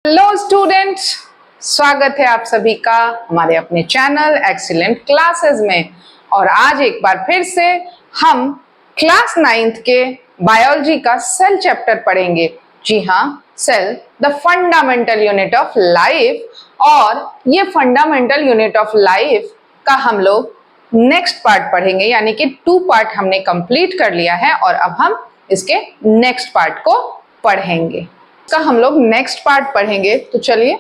Hello students, स्वागत है आप सभी का हमारे अपने चैनल एक्सीलेंट क्लासेस में। और आज एक बार फिर से हम क्लास 9th के बायोलॉजी का सेल चैप्टर पढ़ेंगे। जी हाँ, cell the fundamental unit of life. और ये फंडामेंटल यूनिट ऑफ लाइफ का हम लोग नेक्स्ट पार्ट पढ़ेंगे, यानी कि 2 पार्ट हमने कंप्लीट कर लिया है और अब हम इसके नेक्स्ट पार्ट को पढ़ेंगे। का हम लोग नेक्स्ट पार्ट पढ़ेंगे, तो चलिए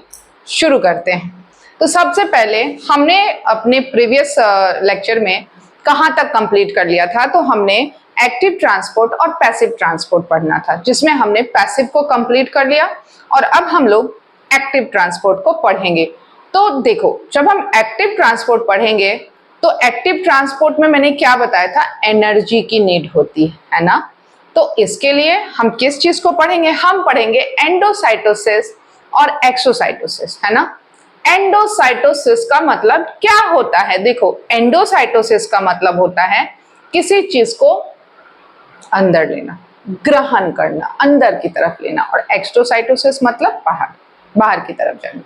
शुरू करते हैं। तो सबसे पहले हमने अपने प्रीवियस लेक्चर में कहाँ तक कंप्लीट कर लिया था, तो हमने एक्टिव ट्रांसपोर्ट और पैसिव ट्रांसपोर्ट पढ़ना था, जिसमें हमने पैसिव को कंप्लीट कर लिया और अब हम लोग एक्टिव ट्रांसपोर्ट को पढ़ेंगे। तो देखो, जब हम एक्टिव ट्रांसपोर्ट पढ़ेंगे तो एक्टिव ट्रांसपोर्ट में मैंने क्या बताया था, एनर्जी की नीड होती है ना। तो इसके लिए हम किस चीज को पढ़ेंगे, हम पढ़ेंगे एंडोसाइटोसिस और एक्सोसाइटोसिस, है ना। एंडोसाइटोसिस का मतलब क्या होता है, देखो एंडोसाइटोसिस का मतलब होता है किसी चीज को अंदर लेना, ग्रहण करना, अंदर की तरफ लेना, और एक्सोसाइटोसिस मतलब बाहर की तरफ जाना।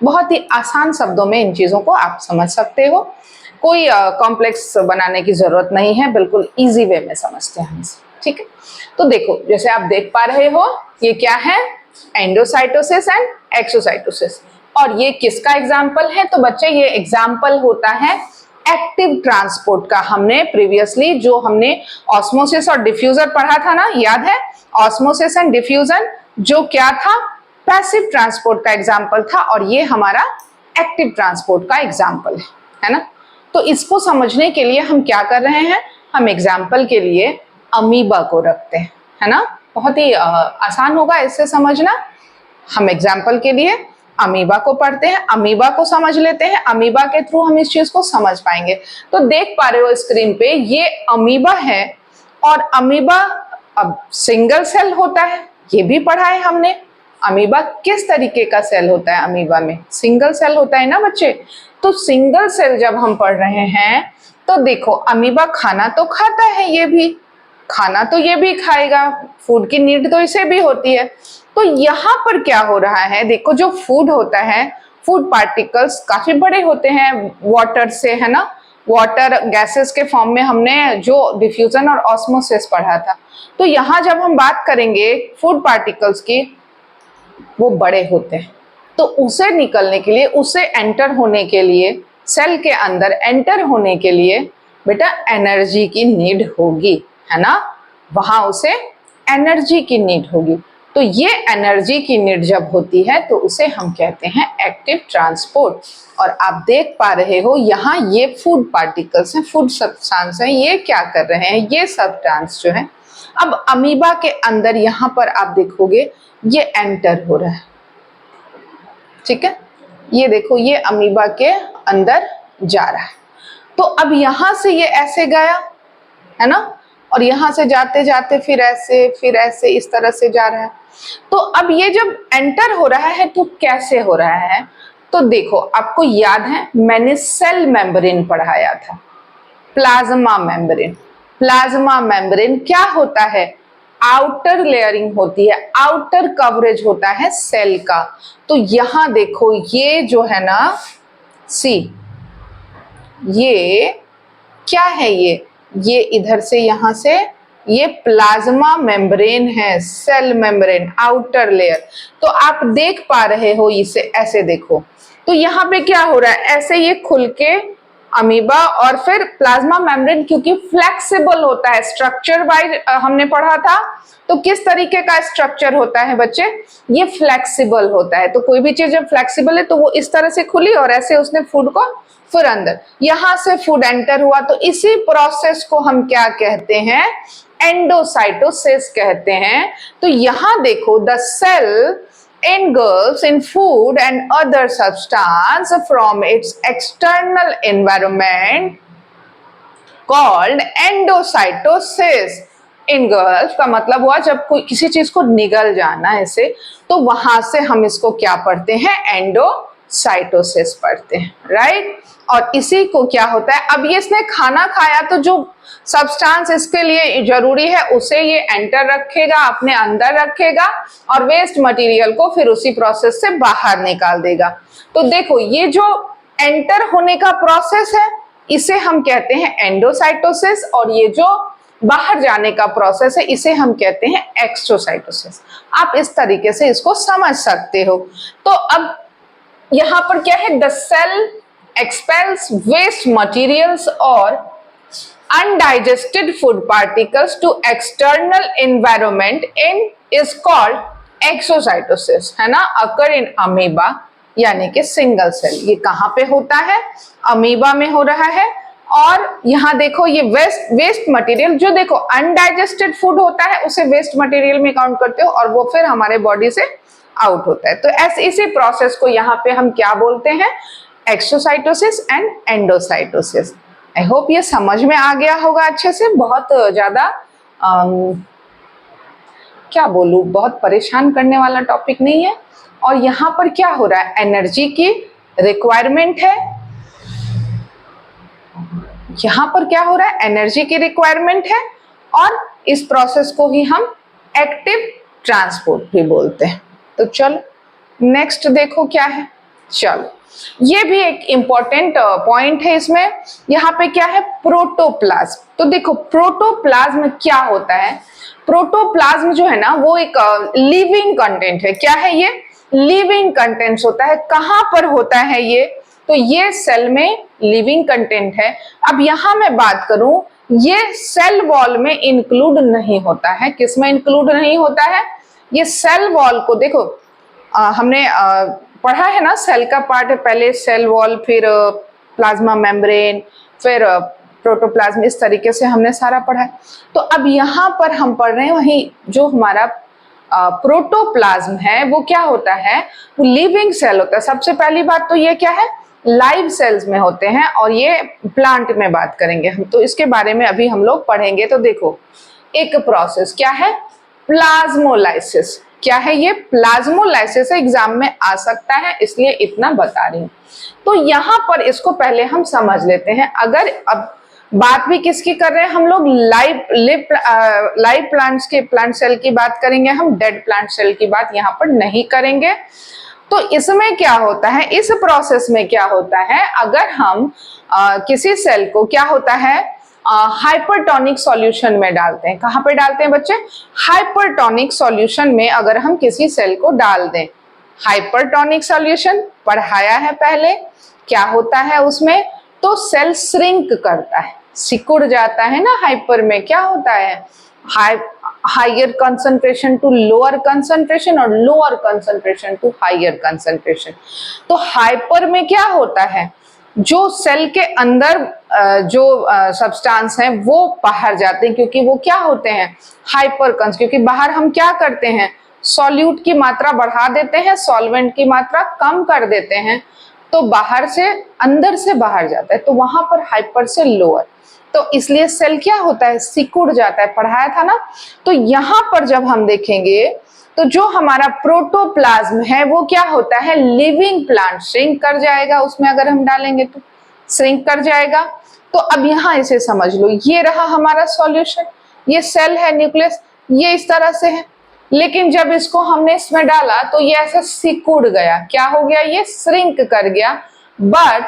बहुत ही आसान शब्दों में इन चीजों को आप समझ सकते हो, कोई कॉम्प्लेक्स बनाने की जरूरत नहीं है, बिल्कुल इजी वे में समझते हैं हम, ठीक है। तो देखो, जैसे आप देख पा रहे हो, ये क्या है, एंडोसाइटोसिस एंड एक्सोसाइटोसिस। और ये किसका एग्जाम्पल है, तो बच्चे ये एग्जाम्पल होता है एक्टिव ट्रांसपोर्ट का। हमने प्रीवियसली जो हमने ऑस्मोसिस और डिफ्यूजन पढ़ा था ना, याद है, ऑस्मोसिस एंड डिफ्यूजन जो क्या था, पैसिव ट्रांसपोर्ट का एग्जाम्पल था, और ये हमारा एक्टिव ट्रांसपोर्ट का एग्जाम्पल है ना। तो इसको समझने के लिए हम क्या कर रहे हैं, हम एग्जाम्पल के लिए अमीबा को रखते हैं, है ना। बहुत ही आसान होगा इससे समझना। हम एग्जाम्पल के लिए अमीबा को पढ़ते हैं, अमीबा को समझ लेते हैं, अमीबा के थ्रू हम इस चीज को समझ पाएंगे। तो देख पा रहे हो स्क्रीन पे, ये अमीबा है, और अमीबा अब सिंगल सेल होता है, ये भी पढ़ा है हमने। अमीबा किस तरीके का सेल होता है, अमीबा में सिंगल सेल होता है ना बच्चे। तो सिंगल सेल जब हम पढ़ रहे हैं, तो देखो अमीबा खाना तो खाता है, ये भी खाना तो ये भी खाएगा, फूड की नीड तो इसे भी होती है। तो यहाँ पर क्या हो रहा है, देखो जो फूड होता है, फूड पार्टिकल्स काफी बड़े होते हैं वाटर से, है ना। वाटर गैसेस के फॉर्म में हमने जो डिफ्यूजन और ऑस्मोसिस पढ़ा था। तो यहाँ जब हम बात करेंगे फूड पार्टिकल्स की, वो बड़े होते हैं, तो उसे निकलने के लिए, उसे एंटर होने के लिए, सेल के अंदर एंटर होने के लिए बेटा एनर्जी की नीड होगी, है ना। वहां उसे एनर्जी की नीड होगी। तो ये एनर्जी की नीड जब होती है तो उसे हम कहते हैं एक्टिव ट्रांसपोर्ट। और आप देख पा रहे हो यहाँ ये फूड पार्टिकल्स हैं, फूड सब्सटेंस हैं, ये क्या कर रहे हैं, ये सब्सटेंस जो है अब अमीबा के अंदर यहाँ पर आप देखोगे ये एंटर हो रहा है, ठीक है। ये देखो, ये अमीबा के अंदर जा रहा है। तो अब यहां से ये ऐसे गया, है ना, और यहां से जाते जाते फिर ऐसे इस तरह से जा रहा है। तो अब ये जब एंटर हो रहा है तो कैसे हो रहा है, तो देखो आपको याद है मैंने सेल मेम्ब्रेन पढ़ाया था, प्लाज्मा मेम्ब्रेन। प्लाज्मा मेम्ब्रेन क्या होता है, आउटर लेयरिंग होती है, आउटर कवरेज होता है सेल का। तो यहां देखो ये जो है ना, सी ये क्या है, ये इधर से यहां से ये प्लाज्मा मेम्ब्रेन है, सेल मेम्ब्रेन, आउटर लेयर। तो आप देख पा रहे हो इसे, ऐसे देखो, तो यहाँ पे क्या हो रहा है, ऐसे ये खुल के अमीबा, और फिर प्लाज्मा मेम्ब्रेन क्योंकि फ्लेक्सिबल होता है, स्ट्रक्चर वाइज हमने पढ़ा था, तो किस तरीके का स्ट्रक्चर होता है बच्चे, ये फ्लेक्सिबल होता है। तो कोई भी चीज जब फ्लेक्सिबल है तो वो इस तरह से खुली और ऐसे उसने फूड को, फिर अंदर यहां से फूड एंटर हुआ। तो इसी प्रोसेस को हम क्या कहते हैं, एंडोसाइटोसिस कहते हैं। तो यहां देखो, the cell engulfs in food and other substance from its external environment called endocytosis। engulf का मतलब हुआ जब कोई किसी चीज को निगल जाना ऐसे, तो वहां से हम इसको क्या पढ़ते हैं, एंडो साइटोसिस पढ़ते हैं, राइट। और इसी को क्या होता है, अब ये इसने खाना खाया तो जो सब्सटेंस इसके लिए जरूरी है उसे ये एंटर रखेगा, अपने अंदर रखेगा और वेस्ट मटेरियल को फिर उसी प्रोसेस से बाहर निकाल देगा। तो देखो ये जो एंटर होने का प्रोसेस है इसे हम कहते हैं एंडोसाइटोसिस, और ये जो बाहर जाने का प्रोसेस है इसे हम कहते हैं एक्सोसाइटोसिस। आप इस तरीके से इसको समझ सकते हो। तो अब यहां पर क्या है, the cell expels waste materials और undigested food particles to external environment in is called exocytosis, है ना, occur in amoeba यानी कि सिंगल सेल। ये कहां पे होता है, अमीबा में हो रहा है। और यहां देखो ये वेस्ट मटेरियल, जो देखो अनडाइजेस्टेड फूड होता है उसे वेस्ट मटेरियल में काउंट करते हो और वो फिर हमारे बॉडी से आउट होता है। तो ऐसे इसी प्रोसेस को यहाँ पे हम क्या बोलते हैं, exocytosis and endocytosis. I hope ये समझ में आ गया होगा अच्छे से। बहुत ज्यादा क्या बोलूं, बहुत परेशान करने वाला टॉपिक नहीं है। और यहाँ पर क्या हो रहा है, एनर्जी की रिक्वायरमेंट है। यहाँ पर क्या हो रहा है, एनर्जी की रिक्वायरमेंट है और इस प्रोसेस को ही हम एक्टिव ट्रांसपोर्ट भी बोलते हैं। तो चलो नेक्स्ट देखो क्या है। चलो ये भी एक इंपॉर्टेंट पॉइंट है इसमें। यहाँ पे क्या है, प्रोटोप्लाज्म। तो देखो प्रोटोप्लाज्म क्या होता है, प्रोटोप्लाज्म जो है ना वो एक लिविंग कंटेंट है। क्या है ये, लिविंग कंटेंट्स होता है। कहाँ पर होता है ये, तो ये सेल में लिविंग कंटेंट है। अब यहाँ मैं बात करूं, ये सेल वॉल में इंक्लूड नहीं होता है। किस में इंक्लूड नहीं होता है, ये सेल वॉल को देखो हमने पढ़ा है ना, सेल का पार्ट है, पहले सेल वॉल, फिर प्लाज्मा मेम्ब्रेन, फिर प्रोटोप्लाज्म, इस तरीके से हमने सारा पढ़ा है। तो अब यहाँ पर हम पढ़ रहे हैं वही जो हमारा प्रोटोप्लाज्म है वो क्या होता है, वो लिविंग सेल होता है। सबसे पहली बात तो ये क्या है, लाइव सेल्स में होते हैं और ये प्लांट में बात करेंगे हम, तो इसके बारे में अभी हम लोग पढ़ेंगे। तो देखो एक प्रोसेस क्या है, प्लाज्मोलाइसिस। क्या है ये, प्लाज्मोलाइसिस एग्जाम में आ सकता है, इसलिए इतना बता रही हूँ। तो यहाँ पर इसको पहले हम समझ लेते हैं। अगर अब बात भी किसकी कर रहे हैं हम लोग, लाइव प्लांट्स के, प्लांट सेल की बात करेंगे हम, डेड प्लांट सेल की बात यहाँ पर नहीं करेंगे। तो इसमें क्या होता है, इस प्रोसेस में क्या होता है, अगर हम किसी सेल को क्या होता है हाइपरटोनिक सॉल्यूशन में डालते हैं। कहाँ पे डालते हैं बच्चे, हाइपरटोनिक सॉल्यूशन में अगर हम किसी सेल को डाल दें। हाइपरटोनिक सॉल्यूशन पढ़ाया है पहले, क्या होता है उसमें, तो सेल श्रिंक करता है, सिकुड़ जाता है ना। हाइपर में क्या होता है, higher concentration to lower concentration और lower concentration to higher concentration. तो हाइपर में क्या होता है, जो सेल के अंदर जो सब्सटेंस हैं वो बाहर जाते हैं, क्योंकि वो क्या होते हैं, हाइपर कंस, क्योंकि बाहर हम क्या करते हैं, सॉल्यूट की मात्रा बढ़ा देते हैं, सॉल्वेंट की मात्रा कम कर देते हैं, तो बाहर से अंदर से बाहर जाता है, तो वहां पर हाइपर से लोअर। तो इसलिए सेल क्या होता है, सिकुड़ जाता है, पढ़ाया था ना। तो यहाँ पर जब हम देखेंगे तो जो हमारा प्रोटोप्लाज्म है वो क्या होता है, लिविंग प्लांट, श्रिंक कर जाएगा उसमें, अगर हम डालेंगे तो श्रिंक कर जाएगा। तो अब यहाँ इसे समझ लो, ये रहा हमारा सॉल्यूशन, ये सेल है, न्यूक्लियस, ये इस तरह से है। लेकिन जब इसको हमने इसमें डाला तो ये ऐसा सिकुड़ गया, क्या हो गया, ये श्रिंक कर गया। बट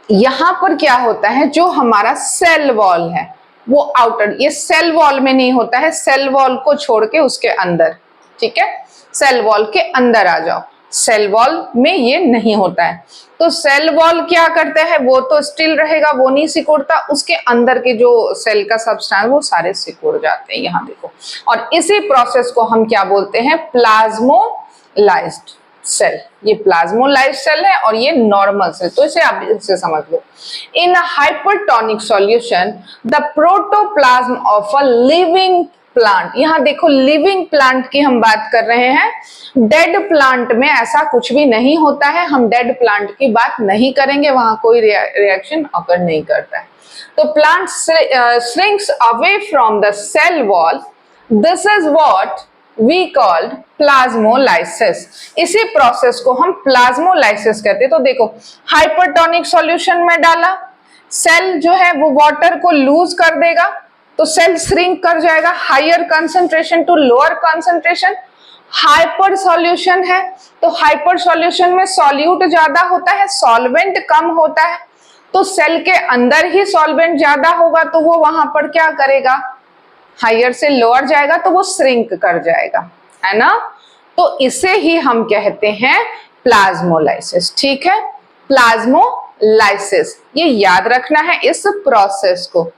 यहाँ पर क्या होता है, जो हमारा सेल वॉल है वो आउटर, ये सेल वॉल में नहीं होता है, सेल वॉल को छोड़ के उसके अंदर, ठीक है, सेल वॉल के अंदर आ जाओ, सेल वॉल में ये नहीं होता है। तो सेल वॉल क्या करता है, वो तो स्टिल रहेगा, वो नहीं सिकुड़ता, उसके अंदर के जो सेल का सब्सटेंस वो सारे सिकुड़ जाते हैं, यहाँ देखो। और इसी प्रोसेस को हम क्या बोलते हैं, प्लाज्मोलाइज्ड सेल। ये प्लाज्मोलाइज्ड सेल है और ये नॉर्मल सेल, तो इसे आप इसे समझ लो। In a hypertonic solution the protoplasm of a living plant, यहाँ देखो लिविंग प्लांट की हम बात कर रहे हैं, डेड प्लांट में ऐसा कुछ भी नहीं होता है, हम डेड प्लांट की बात नहीं करेंगे, वहां कोई रिएक्शन ऑकर नहीं करता है। तो plant shrinks away from the cell wall, this is what we called plasmolysis. इसी प्रोसेस को हम प्लाज्मोलाइसिस कहते हैं। तो देखो, हाइपरटोनिक सॉल्यूशन में डाला, सेल जो है वो वाटर को लूज कर देगा, तो सेल श्रिंक कर जाएगा, higher concentration to lower concentration. Hyper solution है, तो हाइपर सॉल्यूशन में सॉल्यूट ज्यादा होता है, सॉल्वेंट कम होता है, तो सेल के अंदर ही सॉल्वेंट ज्यादा होगा, तो वो वहां पर क्या करेगा, हायर से लोअर जाएगा, तो वो श्रिंक कर जाएगा, है ना। तो इसे ही हम कहते हैं प्लाज्मोलाइसिस। ठीक है, प्लाज्मोलाइसिस, ये याद रखना है इस प्रोसेस को।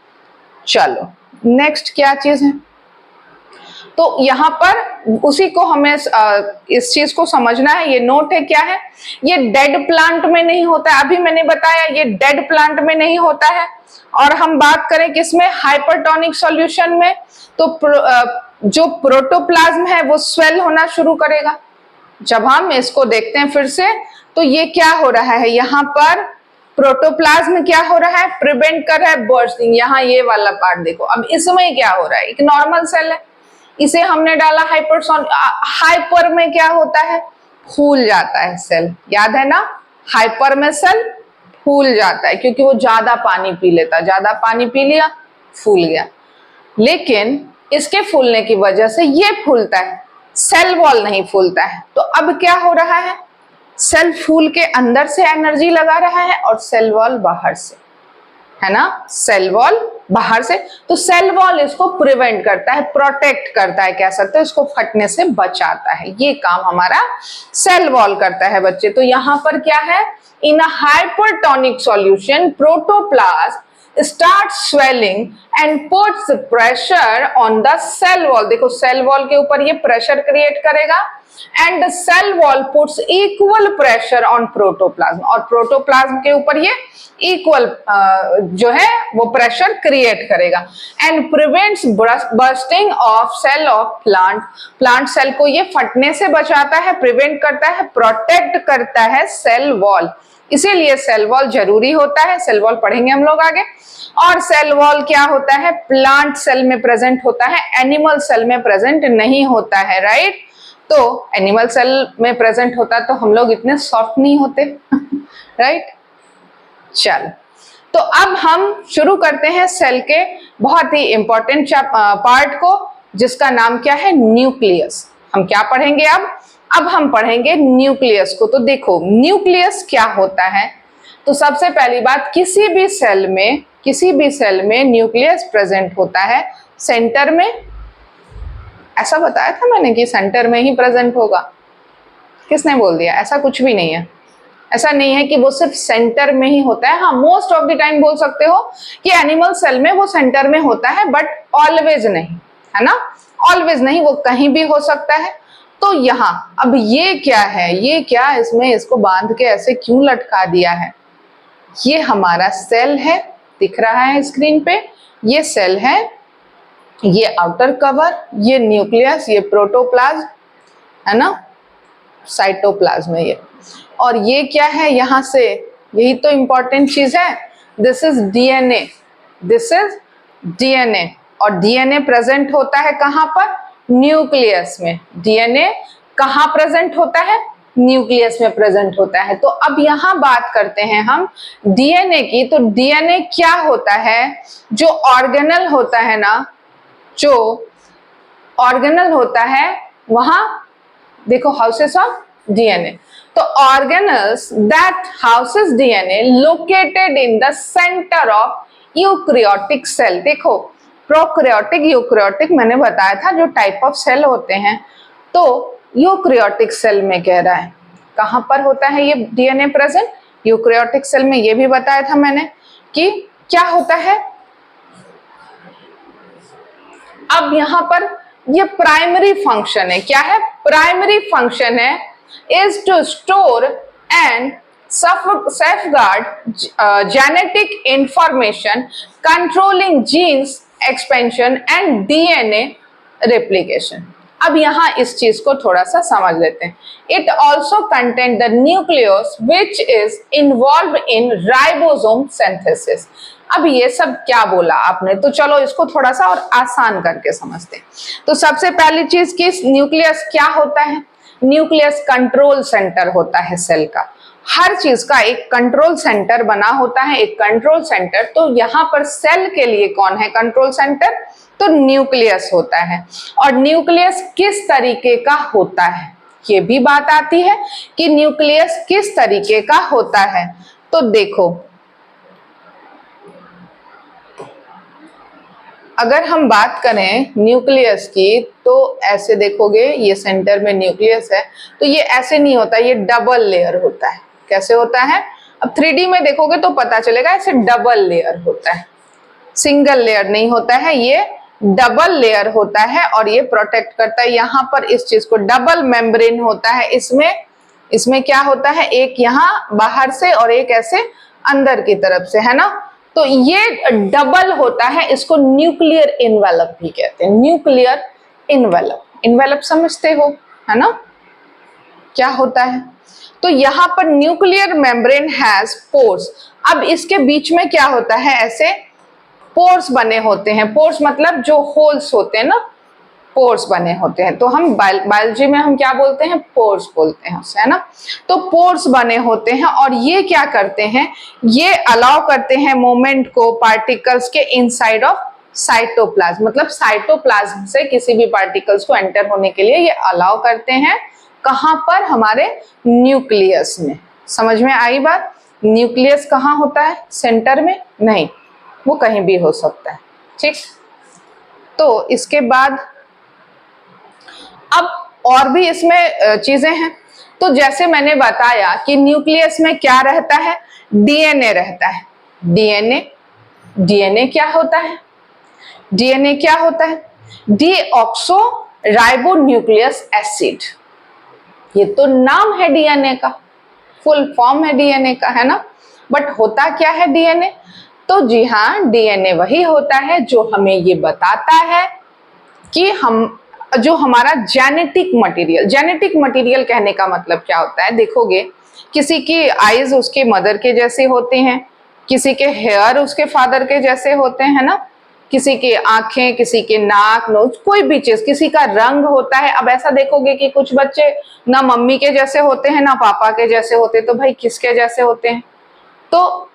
चलो नेक्स्ट क्या चीज है, तो यहां पर उसी को हमें इस चीज को समझना है। ये नोट है, क्या है, ये डेड प्लांट में नहीं होता है, अभी मैंने बताया ये डेड प्लांट में नहीं होता है। और हम बात करें किसमें, हाइपरटोनिक सॉल्यूशन में, तो जो प्रोटोप्लाज्म है वो स्वेल होना शुरू करेगा। जब हम इसको देखते हैं फिर से, तो ये क्या हो रहा है, यहाँ पर प्रोटोप्लाज्म क्या हो रहा है, प्रिवेंट कर रहा है बर्स्टिंग। यहाँ ये वाला पार्ट देखो, अब इसमें क्या हो रहा है, एक नॉर्मल सेल है, इसे हमने डाला हाइपर में क्या होता है, फूल जाता है सेल, याद है ना, हाइपर में सेल फूल जाता है क्योंकि वो ज्यादा पानी पी लेता, ज्यादा पानी पी लिया, फूल गया। लेकिन इसके फूलने की वजह से ये फूलता है, सेल वॉल नहीं फूलता है। तो अब क्या हो रहा है, सेल फूल के अंदर से एनर्जी लगा रहा है और सेल वॉल बाहर से, है ना, सेल वॉल बाहर से। तो सेल वॉल इसको प्रिवेंट करता है, प्रोटेक्ट करता है, कह सकते हैं, इसको फटने से बचाता है। ये काम हमारा सेल वॉल करता है बच्चे। तो यहां पर क्या है, in a hypertonic solution protoplasm start swelling and puts pressure on the cell wall। देखो सेल वॉल के ऊपर ये प्रेशर क्रिएट करेगा, and cell wall puts equal pressure on protoplasm, और प्रोटोप्लाज्म के ऊपर ये इक्वल जो है वो प्रेशर क्रिएट करेगा, and prevents bursting of cell of plant. Plant cell को ये फटने से बचाता है, प्रिवेंट करता है, प्रोटेक्ट करता है सेल वॉल। इसीलिए सेल वॉल जरूरी होता है, सेल वॉल पढ़ेंगे हम लोग आगे। और सेल वॉल क्या होता है, प्लांट सेल में प्रेजेंट होता है, एनिमल सेल में प्रेजेंट नहीं होता है, राइट। तो एनिमल सेल में प्रेजेंट होता तो हम लोग इतने सॉफ्ट नहीं होते राइट। चल, तो अब हम शुरू करते हैं सेल के बहुत ही इंपॉर्टेंट पार्ट को, जिसका नाम क्या है, न्यूक्लियस। हम क्या पढ़ेंगे अब हम पढ़ेंगे न्यूक्लियस को। तो देखो न्यूक्लियस क्या होता है, तो सबसे पहली बात, किसी भी सेल में न्यूक्लियस प्रेजेंट होता है सेंटर में। ऐसा बताया था मैंने कि सेंटर में ही प्रेजेंट होगा, किसने बोल दिया, ऐसा कुछ भी नहीं है। ऐसा नहीं है कि वो सिर्फ सेंटर में ही होता है। हाँ, मोस्ट ऑफ द टाइम बोल सकते हो कि एनिमल सेल में वो सेंटर में होता है, बट ऑलवेज नहीं, है ना, ऑलवेज नहीं, वो कहीं भी हो सकता है। तो यहाँ अब ये क्या है, ये क्या इसमें इसको बांध के ऐसे क्यों लटका दिया है, ये हमारा सेल है, दिख रहा है स्क्रीन पे, ये सेल है, ये आउटर कवर, ये न्यूक्लियस, ये प्रोटोप्लाज्म, है ना, साइटोप्लाज्म है ये। और ये क्या है, यहां से यही तो इंपॉर्टेंट चीज है, this is DNA, this is DNA. और डीएनए प्रेजेंट होता है कहां पर, न्यूक्लियस में। डीएनए कहां प्रेजेंट होता है, न्यूक्लियस में प्रेजेंट होता है। तो अब यहां बात करते हैं हम डीएनए की। तो डीएनए क्या होता है, जो ऑर्गेनल होता है ना, जो ऑर्गेनल होता है वहां देखो, हाउसेस ऑफ डीएनए। तो organelles that houses DNA located in the centre of eukaryotic cell. देखो प्रोकैरियोटिक, यूकैरियोटिक मैंने बताया था जो टाइप ऑफ सेल होते हैं। तो यूकैरियोटिक सेल में कह रहा है कहां पर होता है ये डीएनए प्रेजेंट, यूकैरियोटिक सेल में। ये भी बताया था मैंने कि क्या होता है। अब यहां पर ये प्राइमरी फंक्शन है, क्या है, प्राइमरी फंक्शन है is to store and safeguard genetic information, controlling genes expansion and DNA replication। अब यहाँ इस चीज को थोड़ा सा समझ लेते हैं। It also content the nucleus which is involve in ribosome synthesis. अब ये सब क्या बोला आपने, तो चलो इसको थोड़ा सा और आसान करके समझते हैं। तो सबसे पहली चीज कि न्यूक्लियस क्या होता है? न्यूक्लियस कंट्रोल सेंटर होता है सेल का। हर चीज का एक कंट्रोल सेंटर बना होता है, एक कंट्रोल सेंटर। तो यहाँ पर सेल के लिए कौन है कंट्रोल सेंटर? तो न्यूक्लियस होता है। और न्यूक्लियस किस तरीके का होता है, ये भी बात आती है कि न्यूक्लियस किस तरीके का होता है। तो देखो, अगर हम बात करें न्यूक्लियस की तो ऐसे देखोगे, ये सेंटर में न्यूक्लियस है, तो ये ऐसे नहीं होता, ये डबल लेयर होता है। कैसे होता है? अब 3D में देखोगे तो पता चलेगा, ऐसे डबल लेयर होता है, सिंगल लेयर नहीं होता है, ये डबल लेयर होता है। और ये प्रोटेक्ट करता है यहाँ पर इस चीज को, डबल मेम्ब्रेन होता है इसमें क्या होता है, एक यहाँ बाहर से और एक ऐसे अंदर की तरफ से, है ना। तो ये डबल होता है, इसको न्यूक्लियर इनवेलप भी कहते हैं। न्यूक्लियर इनवेलप समझते हो, है ना, क्या होता है? तो यहाँ पर न्यूक्लियर मेम्ब्रेन हैज पोर्स। अब इसके बीच में क्या होता है, ऐसे पोर्स बने होते हैं। पोर्स मतलब जो होल्स होते हैं ना, पोर्स बने होते हैं। तो हम बायोलॉजी में हम क्या बोलते हैं? पोर्स बोलते हैं उसे, है ना। तो पोर्स बने होते हैं और ये क्या करते हैं, ये अलाउ करते हैं मूवमेंट को पार्टिकल्स के इनसाइड ऑफ साइटोप्लाज्म। मतलब साइटोप्लाज्म से किसी भी पार्टिकल्स को एंटर होने के लिए ये अलाउ करते हैं। कहां पर? हमारे न्यूक्लियस में। समझ में आई बात? न्यूक्लियस कहाँ होता है? सेंटर में नहीं, वो कहीं भी हो सकता है, ठीक। तो इसके बाद अब और भी इसमें चीजें हैं। तो जैसे मैंने बताया कि न्यूक्लियस में क्या रहता है? डीएनए रहता है। डीएनए क्या होता है? डीएनए क्या होता है? डीऑक्सो राइबोन्यूक्लियस एसिड। ये तो नाम है डीएनए का, फुल फॉर्म है डीएनए का, है ना। बट होता क्या है डीएनए? तो जी हाँ, डीएनए वही होता है जो हमें ये बताता है कि हम जो हमारा जेनेटिक मटेरियल कहने का मतलब क्या होता है? देखोगे, किसी की आईज उसके मदर के जैसे होते हैं, किसी के हेयर उसके फादर के जैसे होते हैं, है ना। किसी की आंखें, किसी के नाक, नोज, कोई भी चीज, किसी का रंग होता है। अब ऐसा देखोगे कि कुछ बच्चे ना मम्मी के जैसे होते हैं ना पापा के जैसे होते हैं, तो भाई किसके जैसे होते हैं? तो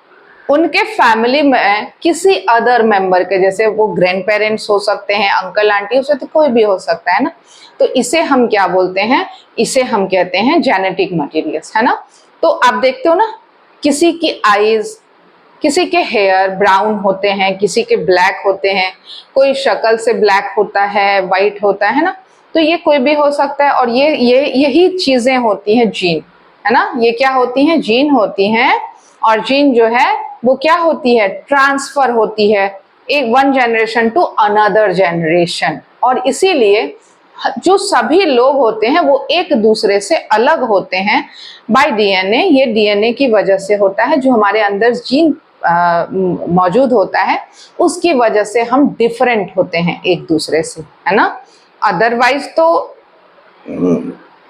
उनके फैमिली में किसी अदर मेंबर के जैसे, वो ग्रैंड पेरेंट्स हो सकते हैं, अंकल आंटी, उसे तो कोई भी हो सकता है ना। तो इसे हम क्या बोलते हैं? इसे हम कहते हैं जेनेटिक मटेरियल्स, है ना। तो आप देखते हो ना, किसी की आईज, किसी के हेयर ब्राउन होते हैं, किसी के ब्लैक होते हैं, कोई शक्ल से ब्लैक होता है, वाइट होता है ना। तो ये कोई भी हो सकता है। और यही चीजें होती हैं जीन, है ना। ये क्या होती हैं? जीन होती हैं। और जीन जो है वो क्या होती है? ट्रांसफर होती है एक one generation to another generation. और इसीलिए जो सभी लोग होते हैं वो एक दूसरे से अलग होते हैं बाय डीएनए। ये डीएनए की वजह से होता है, जो हमारे अंदर जीन मौजूद होता है उसकी वजह से हम डिफरेंट होते हैं एक दूसरे से, है ना। अदरवाइज तो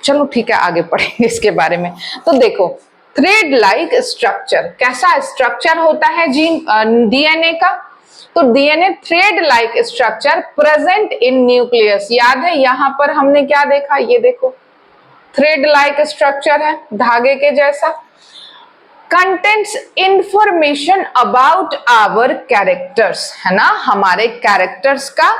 चलो ठीक है, आगे पढ़ेंगे इसके बारे में। तो देखो, थ्रेड लाइक स्ट्रक्चर, कैसा स्ट्रक्चर होता है जीन डीएनए का? तो DNA thread like structure present in nucleus. याद है यहां पर हमने क्या देखा? ये देखो, थ्रेड लाइक स्ट्रक्चर है, धागे के जैसा। Contents information about our characters, है ना, हमारे कैरेक्टर्स का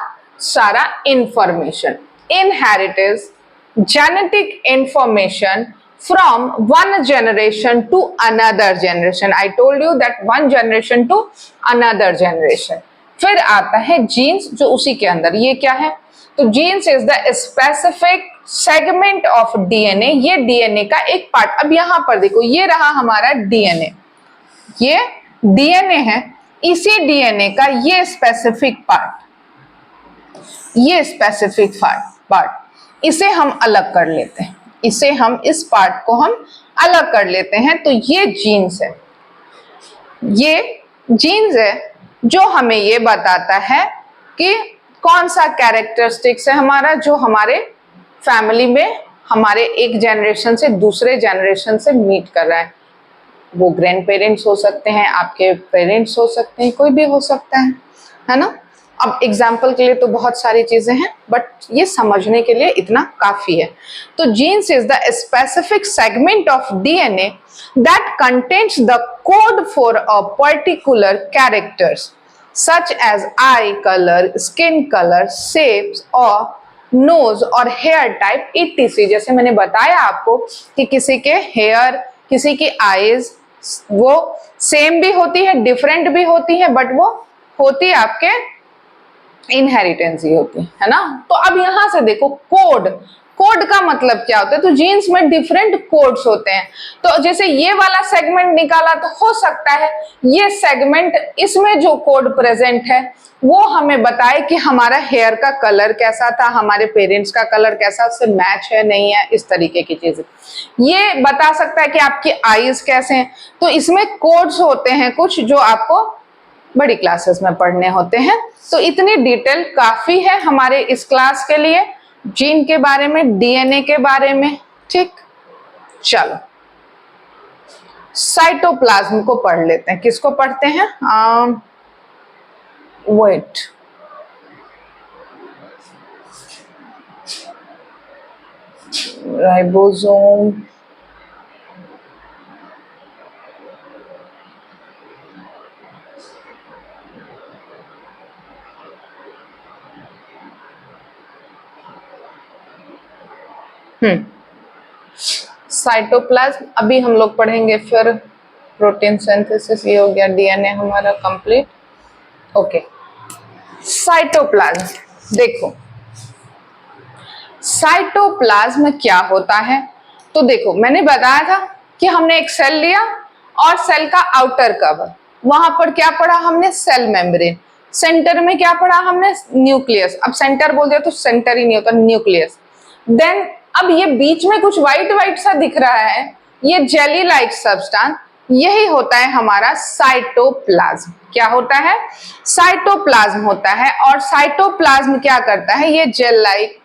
सारा information. Inheritance, genetic information from one generation to another generation. I told you that one generation to another generation. फिर आता है जीन्स, जो उसी के अंदर, ये क्या है? तो genes is the specific segment of DNA. ये डीएनए का एक पार्ट। अब यहां पर देखो, ये रहा हमारा डीएनए, ये डीएनए है। इसी डीएनए का ये स्पेसिफिक पार्ट, ये स्पेसिफिक पार्ट, इसे हम अलग कर लेते हैं। इसे हम, इस पार्ट को हम अलग कर लेते हैं। तो ये जीन्स है, ये जीन्स है जो हमें ये बताता है कि कौन सा कैरेक्टरिस्टिक्स है हमारा, जो हमारे फैमिली में हमारे एक जनरेशन से दूसरे जनरेशन से मीट कर रहा है। वो ग्रैंड पेरेंट्स हो सकते हैं, आपके पेरेंट्स हो सकते हैं, कोई भी हो सकता है ना। अब एग्जाम्पल के लिए तो बहुत सारी चीजें हैं, बट ये समझने के लिए इतना काफी है। तो genes is the specific segment of DNA that contains the code for a particular characters such as eye colour, skin colour, shapes और नोज और हेयर टाइप etc। जैसे मैंने बताया आपको कि किसी के हेयर, किसी की आईज वो सेम भी होती है, डिफरेंट भी होती है, बट वो होती आपके इनहेरिटेंस ही होती है ना। तो अब यहां से देखो कोड, कोड का मतलब क्या होता है, तो जीन्स में डिफरेंट कोड्स होते हैं। तो जैसे ये वाला सेगमेंट निकाला तो हो सकता है ये सेगमेंट, इसमें जो कोड प्रेजेंट है वो हमें बताए कि हमारा हेयर का कलर कैसा था, हमारे पेरेंट्स का कलर कैसा, उससे मैच है नहीं है, इस तरीके की चीजें। ये बता सकता है कि आपकी आईज कैसे हैं। तो इसमें कोड्स होते हैं कुछ जो आपको बड़ी क्लासेस में पढ़ने होते हैं। तो इतनी डिटेल काफी है हमारे इस क्लास के लिए, जीन के बारे में, डीएनए के बारे में। ठीक, चलो साइटोप्लाज्म को पढ़ लेते हैं। किसको पढ़ते हैं? वेट, राइबोसोम, साइटोप्लाज्म अभी हम लोग पढ़ेंगे, फिर प्रोटीन सिंथेसिस, ये हो गया डीएनए हमारा कंप्लीट। ओके, साइटोप्लाज्म देखो, साइटोप्लाज्म क्या होता है। तो देखो मैंने बताया था कि हमने एक सेल लिया और सेल का आउटर कवर, वहां पर क्या पढ़ा हमने? Cell membrane. सेंटर में क्या पढ़ा हमने? न्यूक्लियस। अब सेंटर बोल दिया तो सेंटर ही नहीं होता, न्यूक्लियस। देन अब ये बीच में कुछ व्हाइट व्हाइट सा दिख रहा है, ये जेली लाइक सब्सटेंस, यही होता है हमारा साइटोप्लाज्म। क्या होता है? साइटोप्लाज्म होता है। और साइटोप्लाज्म क्या करता है? ये जेल लाइक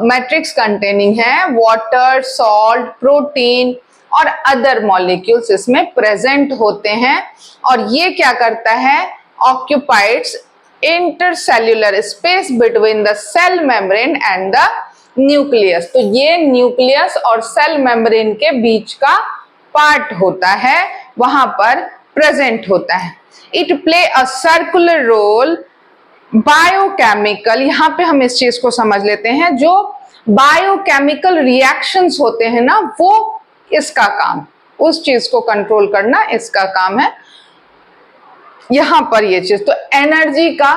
मैट्रिक्स कंटेनिंग है, वाटर, सॉल्ट, प्रोटीन और अदर मॉलिक्यूल्स इसमें प्रेजेंट होते हैं। और ये क्या करता है? Occupies intercellular space between the cell membrane and the nucleus. तो ये न्यूक्लियस और सेल मेम्ब्रेन के बीच का पार्ट होता है, वहां पर प्रेजेंट होता है। It play a circular role biochemical, यहां पे हम इस चीज को समझ लेते हैं, जो बायोकेमिकल रिएक्शंस होते हैं ना, वो इसका काम, उस चीज को कंट्रोल करना इसका काम है यहां पर ये चीज। तो एनर्जी का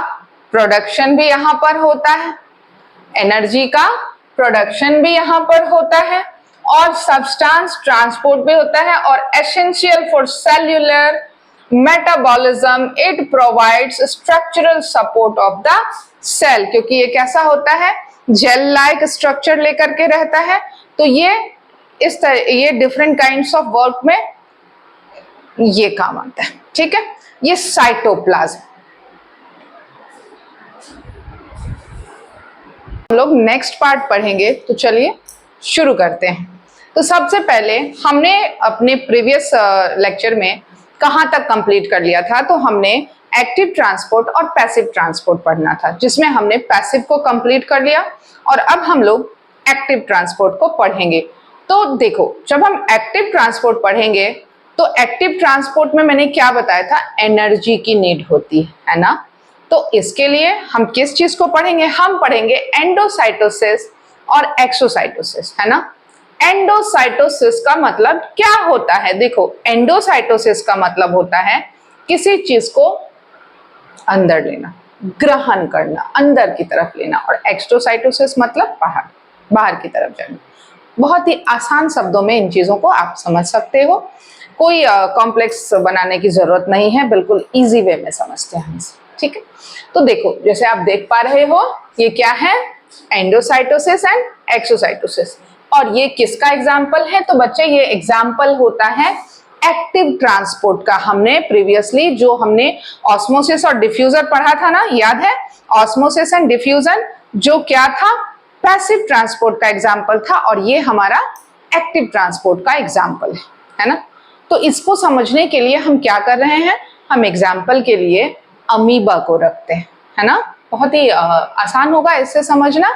प्रोडक्शन भी यहां पर होता है, एनर्जी का प्रोडक्शन भी यहां पर होता है, और सब्सटेंस ट्रांसपोर्ट भी होता है, और essential for cellular metabolism, it provides structural support of the cell, क्योंकि ये कैसा होता है? जेल लाइक स्ट्रक्चर लेकर के रहता है। तो ये इस तरह, ये डिफरेंट काइंड्स ऑफ वर्क में ये काम आता है। ठीक है, ये साइटोप्लाज्म। हम लोग नेक्स्ट पार्ट पढ़ेंगे, तो चलिए शुरू करते हैं। तो सबसे पहले हमने अपने प्रीवियस लेक्चर में कहां तक कंप्लीट कर लिया था? तो हमने एक्टिव ट्रांसपोर्ट और पैसिव ट्रांसपोर्ट पढ़ना था, जिसमें हमने पैसिव को कंप्लीट कर लिया, और अब हम लोग एक्टिव ट्रांसपोर्ट को पढ़ेंगे। तो देखो, जब हम एक्टिव ट्रांसपोर्ट पढ़ेंगे तो एक्टिव ट्रांसपोर्ट में मैंने क्या बताया था? एनर्जी की नीड होती है ना। तो इसके लिए हम किस चीज को पढ़ेंगे? हम पढ़ेंगे एंडोसाइटोसिस और एक्सोसाइटोसिस, है ना। एंडोसाइटोसिस का मतलब क्या होता है? देखो, एंडोसाइटोसिस का मतलब होता है किसी चीज को अंदर लेना, ग्रहण करना, अंदर की तरफ लेना, और एक्सोसाइटोसिस मतलब बाहर, बाहर की तरफ जाना। बहुत ही आसान शब्दों में इन चीजों को आप समझ सकते हो, कोई कॉम्प्लेक्स बनाने की जरूरत नहीं है, बिल्कुल इजी वे में समझते हैं इसे। ठीक है, तो देखो जैसे आप देख पा रहे हो, ये क्या है? Endocytosis and exocytosis. और ये किसका एग्जाम्पल है? तो बच्चे ये एग्जाम्पल होता है एक्टिव ट्रांसपोर्ट का। हमने प्रीवियसली जो हमने ऑस्मोसिस और डिफ्यूजर पढ़ा था ना, याद है? ऑस्मोसिस एंड डिफ्यूजन जो क्या था? पैसिव ट्रांसपोर्ट का एग्जाम्पल था और ये हमारा एक्टिव ट्रांसपोर्ट का एग्जाम्पल है ना। तो इसको समझने के लिए हम क्या कर रहे हैं, हम एग्जाम्पल के लिए अमीबा को रखते हैं, है ना। बहुत ही आसान होगा इससे समझना।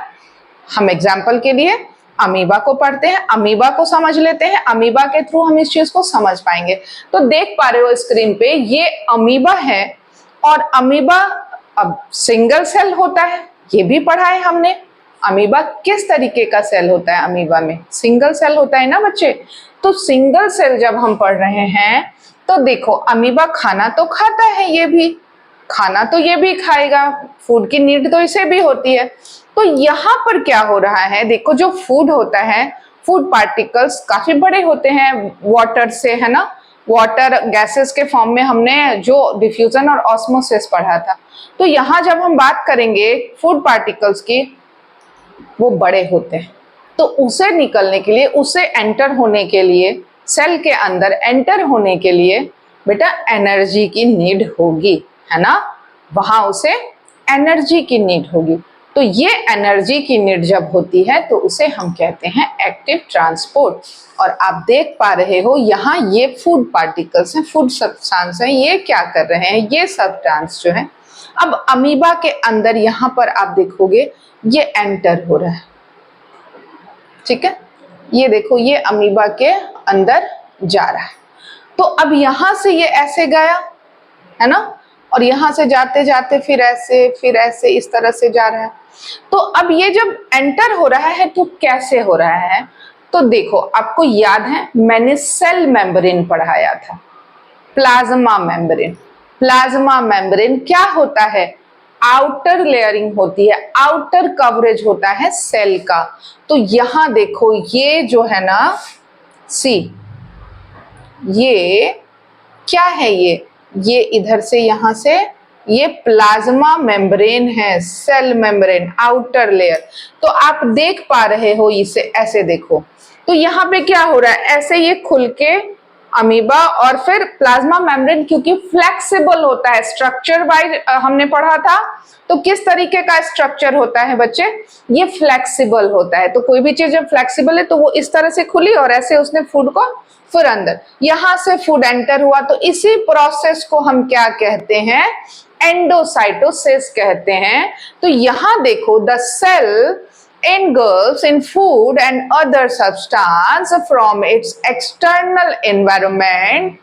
हम एग्जाम्पल के लिए अमीबा को पढ़ते हैं, अमीबा को समझ लेते हैं, अमीबा के थ्रू हम इस चीज को समझ पाएंगे। तो देख पा रहे हो स्क्रीन पे ये अमीबा है और अमीबा अब सिंगल सेल होता है, ये भी पढ़ा है हमने। अमीबा किस तरीके का सेल होता है, अमीबा में सिंगल सेल होता है ना बच्चे। तो सिंगल सेल जब हम पढ़ रहे हैं तो देखो अमीबा खाना तो खाता है, ये भी खाना तो ये भी खाएगा, फूड की नीड तो इसे भी होती है। तो यहाँ पर क्या हो रहा है, देखो जो फूड होता है, फूड पार्टिकल्स काफी बड़े होते हैं वाटर से, है ना। वाटर गैसेस के फॉर्म में हमने जो डिफ्यूजन और ऑस्मोसिस पढ़ा था। तो यहाँ जब हम बात करेंगे फूड पार्टिकल्स की, वो बड़े होते हैं। तो उसे निकलने के लिए, उसे एंटर होने के लिए, सेल के अंदर एंटर होने के लिए बेटा एनर्जी की नीड होगी, है ना। वहां उसे एनर्जी की नीड होगी। तो ये एनर्जी की नीड जब होती है तो उसे हम कहते हैं एक्टिव ट्रांसपोर्ट। और आप देख पा रहे हो यहाँ ये फूड पार्टिकल्स हैं, फूड सब्सटेंस हैं, ये क्या कर रहे हैं, ये सब्सटेंस जो है अब अमीबा के अंदर यहाँ पर आप देखोगे ये एंटर हो रहा है, ठीक है। ये देखो ये अमीबा के अंदर जा रहा है। तो अब यहां से ये ऐसे गया, है ना, और यहां से जाते जाते फिर ऐसे इस तरह से जा रहा है। तो अब ये जब एंटर हो रहा है तो कैसे हो रहा है, तो देखो आपको याद है मैंने सेल मेम्ब्रेन पढ़ाया था, प्लाज्मा मेम्ब्रेन। प्लाज्मा मेम्ब्रेन क्या होता है, आउटर लेयरिंग होती है, आउटर कवरेज होता है सेल का। तो यहां देखो ये जो है ना सी, ये क्या है, ये इधर से यहां से ये प्लाज्मा मेम्ब्रेन है, सेल मेम्ब्रेन आउटर लेयर। तो आप देख पा रहे हो इसे, ऐसे देखो तो यहाँ पे क्या हो रहा है, ऐसे ये खुल के अमीबा और फिर प्लाज्मा मेम्ब्रेन क्योंकि फ्लेक्सिबल होता है, स्ट्रक्चर वाइज हमने पढ़ा था। तो किस तरीके का स्ट्रक्चर होता है बच्चे, ये फ्लेक्सिबल होता है। तो कोई भी चीज जब फ्लेक्सिबल है तो वो इस तरह से खुली और ऐसे उसने फूड को फिर अंदर, यहां से फूड एंटर हुआ। तो इसी प्रोसेस को हम क्या कहते हैं, एंडोसाइटोसिस कहते हैं। तो यहां देखो the cell engulfs in food and other substance from its external environment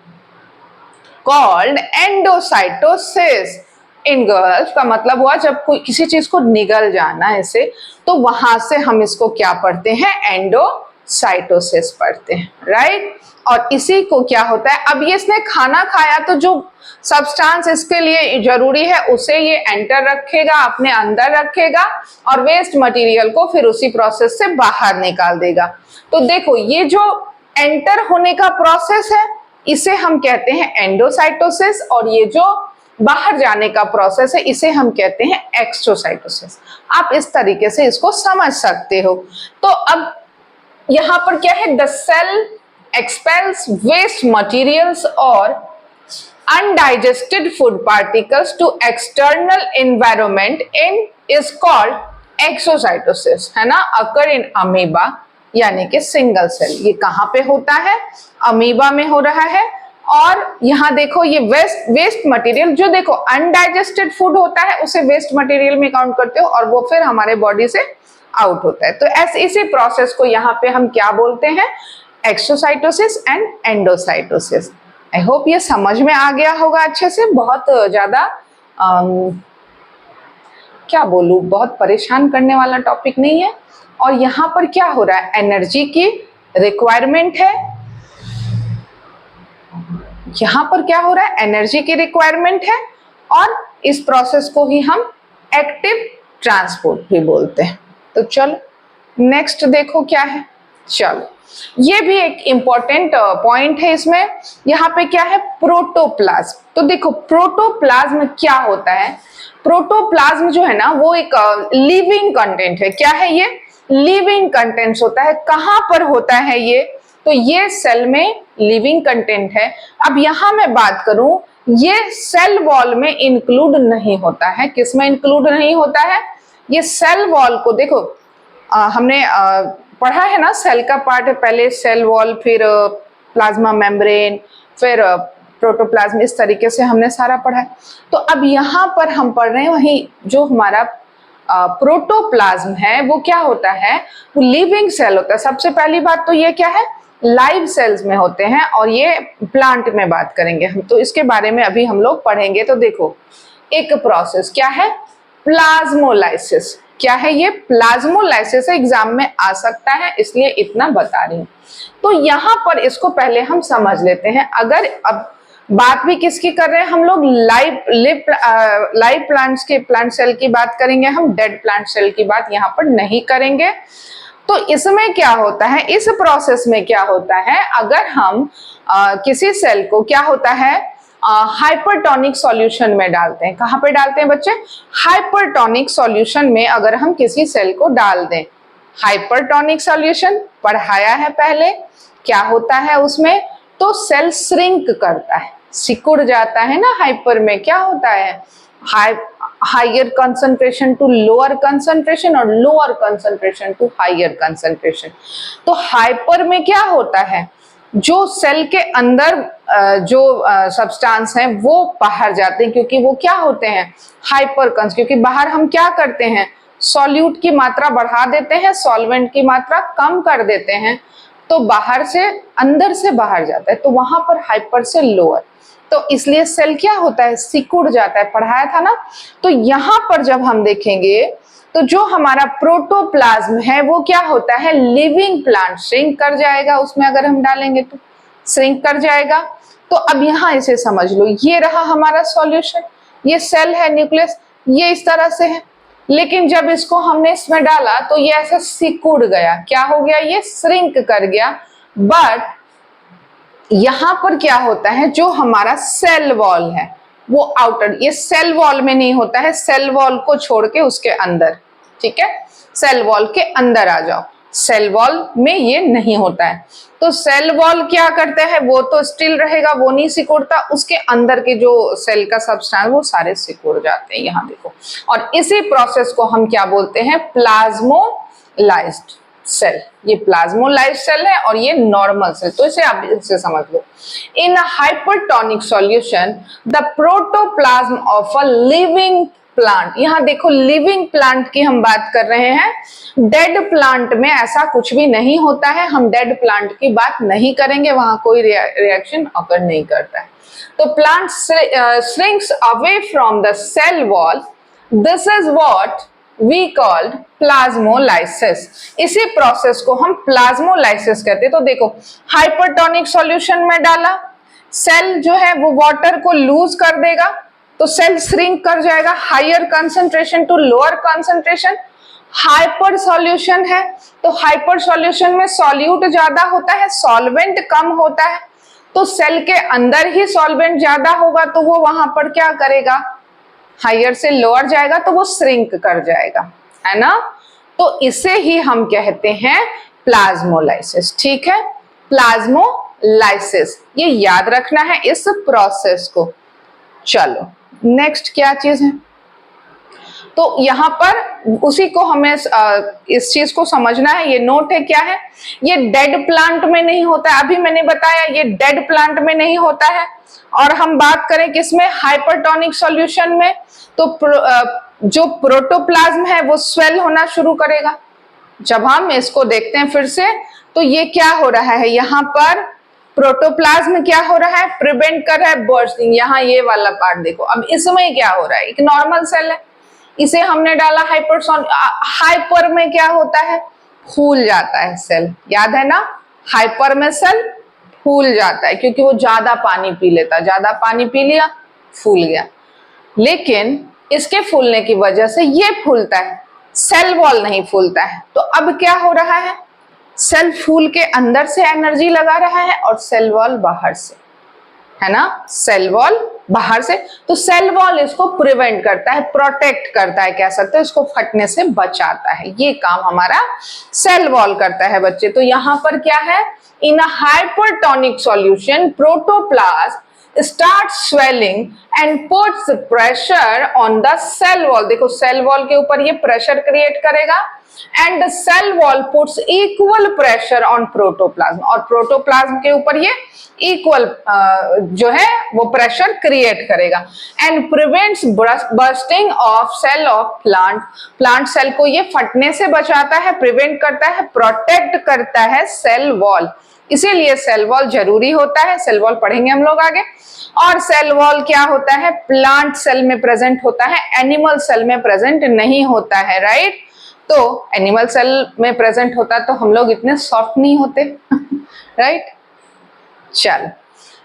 called endocytosis। engulf का मतलब हुआ जब कोई किसी चीज को निगल जाना ऐसे, तो वहां से हम इसको क्या पढ़ते हैं, एंडोसाइटोसिस पढ़ते हैं, राइट। और इसी को क्या होता है, अब ये इसने खाना खाया तो जो सब्सटेंस इसके लिए जरूरी है उसे ये एंटर रखेगा, अपने अंदर रखेगा और वेस्ट मटेरियल को फिर उसी प्रोसेस से बाहर निकाल देगा। तो देखो ये जो एंटर होने का प्रोसेस है इसे हम कहते हैं एंडोसाइटोसिस, और ये जो बाहर जाने का प्रोसेस है इसे हम कहते हैं एक्सोसाइटोसिस। आप इस तरीके से इसको समझ सकते हो। तो अब यहां पर क्या है, the cell expels waste materials or undigested food particles to external environment in is called exocytosis, है ना। occur in amoeba यानी कि सिंगल सेल। ये कहां पे होता है, अमीबा में हो रहा है। और यहां देखो ये वेस्ट मटेरियल, जो देखो अनडाइजेस्टेड फूड होता है उसे वेस्ट मटेरियल में काउंट करते हो और वो फिर हमारे बॉडी से आउट होता है। तो ऐसे इसी प्रोसेस को यहाँ पे हम क्या बोलते हैं, exocytosis and endocytosis. I hope ये समझ में आ गया होगा अच्छे से। बहुत ज्यादा क्या बोलूं, बहुत परेशान करने वाला टॉपिक नहीं है। और यहाँ पर क्या हो रहा है, एनर्जी की रिक्वायरमेंट है। यहाँ पर क्या हो रहा है, एनर्जी की रिक्वायरमेंट है और इस प्रोसेस को ही हम एक्टिव ट्रांसपोर्ट भी बोलते हैं। तो चलो नेक्स्ट देखो क्या है। चलो ये भी एक इंपॉर्टेंट पॉइंट है इसमें। यहाँ पे क्या है, प्रोटोप्लाज्म। तो देखो प्रोटोप्लाज्म क्या होता है, प्रोटोप्लाज्म जो है ना वो एक लिविंग कंटेंट है। क्या है, ये लिविंग कंटेंट्स होता है। कहाँ पर होता है ये, तो ये सेल में लिविंग कंटेंट है। अब यहाँ मैं बात करूं, ये सेल वॉल में इंक्लूड नहीं होता है। किसमें इंक्लूड नहीं होता है, ये सेल वॉल को देखो हमने पढ़ा है ना, सेल का पार्ट है, पहले सेल वॉल, फिर प्लाज्मा मेम्ब्रेन, फिर प्रोटोप्लाज्म, इस तरीके से हमने सारा पढ़ा है। तो अब यहाँ पर हम पढ़ रहे हैं वही जो हमारा प्रोटोप्लाज्म है वो क्या होता है, वो लिविंग सेल होता है। सबसे पहली बात तो ये क्या है, लाइव सेल्स में होते हैं, और ये प्लांट में बात करेंगे हम, तो इसके बारे में अभी हम लोग पढ़ेंगे। तो देखो, एक प्रोसेस क्या है, प्लाज्मोलाइसिस। क्या है ये, प्लाज्मोलाइसिस एग्जाम में आ सकता है, इसलिए इतना बता रही हूँ। तो यहाँ पर इसको पहले हम समझ लेते हैं। अगर अब बात भी किसकी कर रहे हैं हम लोग, लाइव प्लांट्स के, प्लांट सेल की बात करेंगे हम, डेड प्लांट सेल की बात यहाँ पर नहीं करेंगे। तो इसमें क्या होता है, इस प्रोसेस में क्या होता है, अगर हम किसी सेल को क्या होता है, हाइपरटोनिक सॉल्यूशन में डालते हैं। कहाँ पे डालते हैं बच्चे, हाइपरटोनिक सॉल्यूशन में अगर हम किसी सेल को डाल दें। हाइपरटोनिक सॉल्यूशन पढ़ाया है पहले, क्या होता है उसमें, तो सेल श्रिंक करता है, सिकुड़ जाता है ना। हाइपर में क्या होता है, higher concentration to lower concentration और lower concentration to higher concentration. तो हाइपर में क्या होता है, जो सेल के अंदर जो सब्सटेंस हैं वो बाहर जाते हैं, क्योंकि वो क्या होते हैं, हाइपर कंस, क्योंकि बाहर हम क्या करते हैं, सॉल्यूट की मात्रा बढ़ा देते हैं, सॉल्वेंट की मात्रा कम कर देते हैं, तो बाहर से अंदर से बाहर जाता है, तो वहां पर हाइपर से लोअर, तो इसलिए सेल क्या होता है, सिकुड़ जाता है, पढ़ाया था ना। तो यहाँ पर जब हम देखेंगे तो जो हमारा प्रोटोप्लाज्म है वो क्या होता है, लिविंग प्लांट, श्रिंक कर जाएगा, उसमें अगर हम डालेंगे तो श्रिंक कर जाएगा। तो अब यहाँ इसे समझ लो, ये रहा हमारा सॉल्यूशन, ये सेल है, न्यूक्लियस, ये इस तरह से है। लेकिन जब इसको हमने इसमें डाला तो ये ऐसा सिकुड़ गया, क्या हो गया, ये श्रिंक कर गया। बट यहां पर क्या होता है, जो हमारा सेल वॉल है वो आउटर, ये सेल वॉल में नहीं होता है, सेल वॉल को छोड़ के उसके अंदर, ठीक है, सेल वॉल के अंदर आ जाओ, सेल वॉल में ये नहीं होता है। तो सेल वॉल क्या करता है, वो तो स्टिल रहेगा, वो नहीं सिकुड़ता, उसके अंदर के जो सेल का सब्सटेंस वो सारे सिकुड़ जाते हैं, यहाँ देखो। और इसी प्रोसेस को हम क्या बोलते हैं, प्लाज्मोलाइज्ड सेल। ये प्लाज्मोलाइज्ड सेल है और ये नॉर्मल सेल, तो इसे आप इसे समझ लो। In a hypertonic solution the protoplasm of a living plant, यहाँ देखो लिविंग प्लांट की हम बात कर रहे हैं, डेड प्लांट में ऐसा कुछ भी नहीं होता है, हम डेड प्लांट की बात नहीं करेंगे, वहां कोई रिएक्शन ऑकर नहीं करता है। तो plant shrinks away from the cell wall, this is what we called plasmolysis. इसी प्रोसेस को हम प्लाज्मोलाइसिस कहते हैं। तो देखो, हाइपरटोनिक सॉल्यूशन में डाला, सेल जो है वो वाटर को लूज कर देगा, तो सेल श्रिंक कर जाएगा, higher concentration to lower concentration. Hyper solution है, तो हाइपर सॉल्यूशन में सॉल्यूट ज्यादा होता है, सॉल्वेंट कम होता है, तो सेल के अंदर ही सॉल्वेंट ज्यादा होगा, तो वो वहां पर क्या करेगा, हायर से लोअर जाएगा, तो वो श्रिंक कर जाएगा, है ना। तो इसे ही हम कहते हैं प्लाज्मोलाइसिस, ठीक है, प्लाज्मोलाइसिस, ये याद रखना है इस प्रोसेस को। चलो नेक्स्ट क्या चीज है, तो यहाँ पर उसी को हमें इस चीज को समझना है, ये नोट है, क्या है, ये डेड प्लांट में नहीं होता है, अभी मैंने बताया ये डेड प्लांट में नहीं होता है। और हम बात करें किसमें, हाइपरटोनिक सॉल्यूशन में, तो जो प्रोटोप्लाज्म है वो स्वेल होना शुरू करेगा। जब हम इसको देखते हैं फिर से, तो ये क्या हो रहा है, यहाँ पर प्रोटोप्लाज्म क्या हो रहा है, प्रिवेंट कर रहा है बर्स्टिंग, यहाँ ये वाला पार्ट देखो। अब इसमें क्या हो रहा है, एक नॉर्मल सेल है, इसे हमने डाला हाइपर में क्या होता है, फूल जाता है सेल, याद है ना, हाइपर में सेल फूल जाता है, क्योंकि वो ज्यादा पानी पी लेता, ज्यादा पानी पी लिया, फूल गया। लेकिन इसके फूलने की वजह से ये फूलता है, सेल वॉल नहीं फूलता है। तो अब क्या हो रहा है, सेल फूल के अंदर से एनर्जी लगा रहा है और सेल वॉल बाहर से, है ना, सेल वॉल बाहर से। तो सेल वॉल इसको प्रिवेंट करता है, प्रोटेक्ट करता है, कह सकते हैं, इसको फटने से बचाता है, ये काम हमारा सेल वॉल करता है बच्चे। तो यहाँ पर क्या है, in a hypertonic solution protoplasm start swelling and puts pressure on the cell wall. देखो सेल वॉल के ऊपर ये प्रेशर क्रिएट करेगा and the cell wall puts equal pressure on protoplasm, और प्रोटोप्लाज्म के ऊपर ये इक्वल जो है वो प्रेशर क्रिएट करेगा and prevents bursting of cell of plant. Plant cell को ये फटने से बचाता है, प्रिवेंट करता है, प्रोटेक्ट करता है सेल वॉल। इसीलिए सेल वॉल जरूरी होता है। सेल वॉल पढ़ेंगे हम लोग आगे। और सेल वॉल क्या होता है? प्लांट सेल में प्रेजेंट होता है, एनिमल सेल में प्रेजेंट नहीं होता है, राइट। तो एनिमल सेल में प्रेजेंट होता तो हम लोग इतने सॉफ्ट नहीं होते राइट। चल,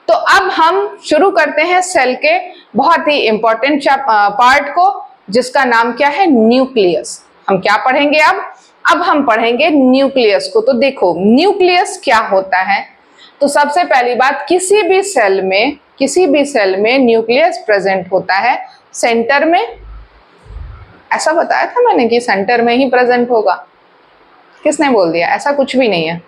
तो अब हम शुरू करते हैं सेल के बहुत ही इंपॉर्टेंट पार्ट को, जिसका नाम क्या है? न्यूक्लियस। हम क्या पढ़ेंगे अब हम पढ़ेंगे न्यूक्लियस को। तो देखो न्यूक्लियस क्या होता है। तो सबसे पहली बात, किसी भी सेल में न्यूक्लियस प्रेजेंट होता है सेंटर में। ऐसा बताया था मैंने कि सेंटर में ही प्रेजेंट होगा? किसने बोल दिया? ऐसा कुछ भी नहीं है।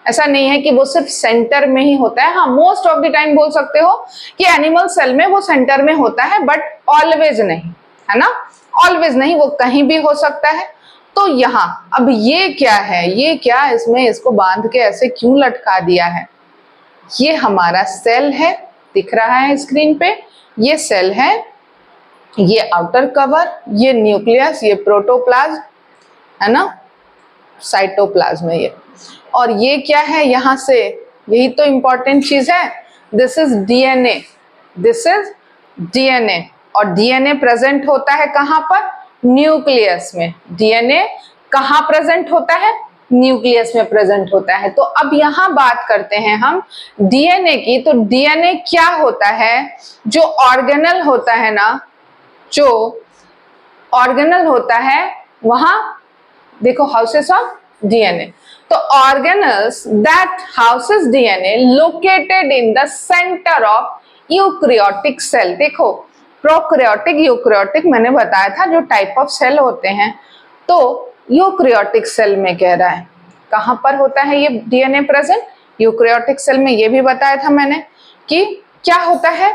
ऐसा नहीं है कि वो सिर्फ सेंटर में ही होता है। हाँ, मोस्ट ऑफ द टाइम बोल सकते हो कि एनिमल सेल में वो सेंटर में होता है, बट ऑलवेज नहीं, है ना। ऑलवेज नहीं, वो कहीं भी हो सकता है। तो यहाँ अब ये क्या है? ये क्या इसमें इसको बांध के ऐसे क्यों लटका दिया है? ये हमारा सेल है, दिख रहा है स्क्रीन पे। ये सेल है, ये आउटर कवर, ये न्यूक्लियस, ये प्रोटोप्लाज्म, है ना, साइटोप्लाज्म है ये। और ये क्या है? यहां से यही तो इंपॉर्टेंट चीज है। This is DNA, this is DNA. और डीएनए प्रेजेंट होता है कहां पर? न्यूक्लियस में। डीएनए कहां प्रेजेंट होता है? न्यूक्लियस में प्रेजेंट होता है। तो अब यहां बात करते हैं हम डीएनए की। तो डीएनए क्या होता है? जो ऑर्गेनल होता है ना, जो ऑर्गेनल होता है वहां देखो हाउसेस ऑफ डीएनए। तो organelles that houses DNA located in the centre of eukaryotic cell. देखो प्रोकैरियोटिक, यूकैरियोटिक मैंने बताया था जो टाइप ऑफ सेल होते हैं। तो यूकैरियोटिक सेल में कह रहा है कहां पर होता है ये डीएनए प्रेजेंट? यूकैरियोटिक सेल में। ये भी बताया था मैंने कि क्या होता है।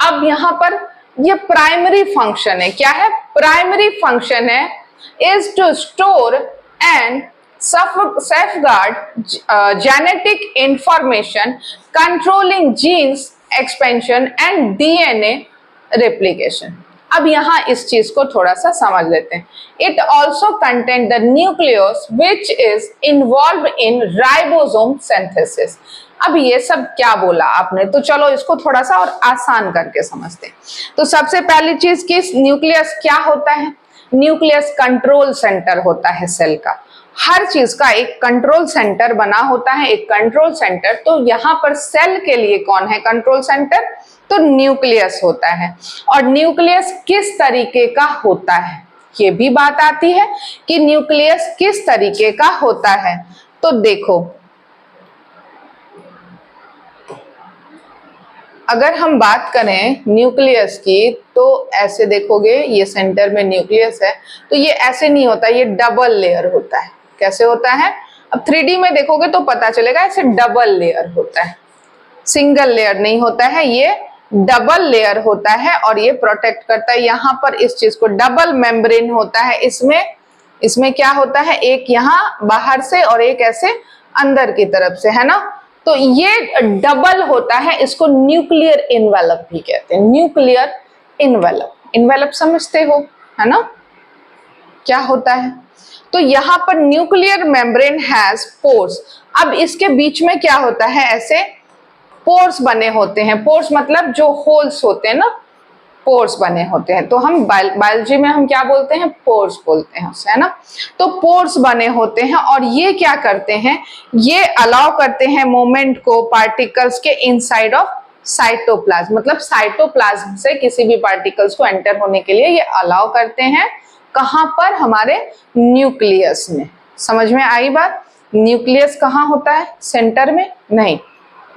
अब यहां पर ये प्राइमरी फंक्शन है। क्या है? प्राइमरी फंक्शन है is to store and safeguard genetic information, controlling genes expansion and DNA replication। अब यहाँ इस चीज को थोड़ा सा समझ लेते हैं। It also contains the nucleus which is involved in ribosome synthesis। अब ये सब क्या बोला आपने? तो चलो इसको थोड़ा सा और आसान करके समझते हैं। तो सबसे पहली चीज कि न्यूक्लियस क्या होता है? न्यूक्लियस कंट्रोल सेंटर होता है सेल का। हर चीज का एक कंट्रोल सेंटर बना होता है, एक कंट्रोल सेंटर। तो यहाँ पर सेल के लिए कौन है कंट्रोल सेंटर? तो न्यूक्लियस होता है। और न्यूक्लियस किस तरीके का होता है, ये भी बात आती है कि न्यूक्लियस किस तरीके का होता है। तो देखो अगर हम बात करें न्यूक्लियस की, तो ऐसे देखोगे ये सेंटर में न्यूक्लियस है, तो ये ऐसे नहीं होता, ये डबल लेयर होता है। कैसे होता है? अब 3D में देखोगे तो पता चलेगा, ऐसे डबल लेयर होता है, सिंगल लेयर नहीं होता है, ये डबल लेयर होता है। और ये प्रोटेक्ट करता है यहाँ पर इस चीज को, डबल मेम्ब्रेन होता है इसमें क्या होता है? एक यहाँ बाहर से और एक ऐसे अंदर की तरफ से, है ना। तो ये डबल होता है, इसको न्यूक्लियर इन्वेलप भी कहते हैं। न्यूक्लियर इन्वेलप समझते हो, है ना, क्या होता है? तो यहाँ पर न्यूक्लियर मेम्ब्रेन हैज पोर्स। अब इसके बीच में क्या होता है? ऐसे पोर्स बने होते हैं। पोर्स मतलब जो होल्स होते हैं ना, पोर्स बने होते हैं। तो हम बायोलॉजी में हम क्या बोलते हैं? पोर्स बोलते हैं उसे, है ना। तो पोर्स बने होते हैं और ये क्या करते हैं? ये अलाउ करते हैं मूवमेंट को पार्टिकल्स के इनसाइड ऑफ साइटोप्लाज्म। मतलब साइटोप्लाज्म से किसी भी पार्टिकल्स को एंटर होने के लिए ये अलाउ करते हैं। कहां पर? हमारे न्यूक्लियस में। समझ में आई बात? न्यूक्लियस कहां होता है? सेंटर में नहीं,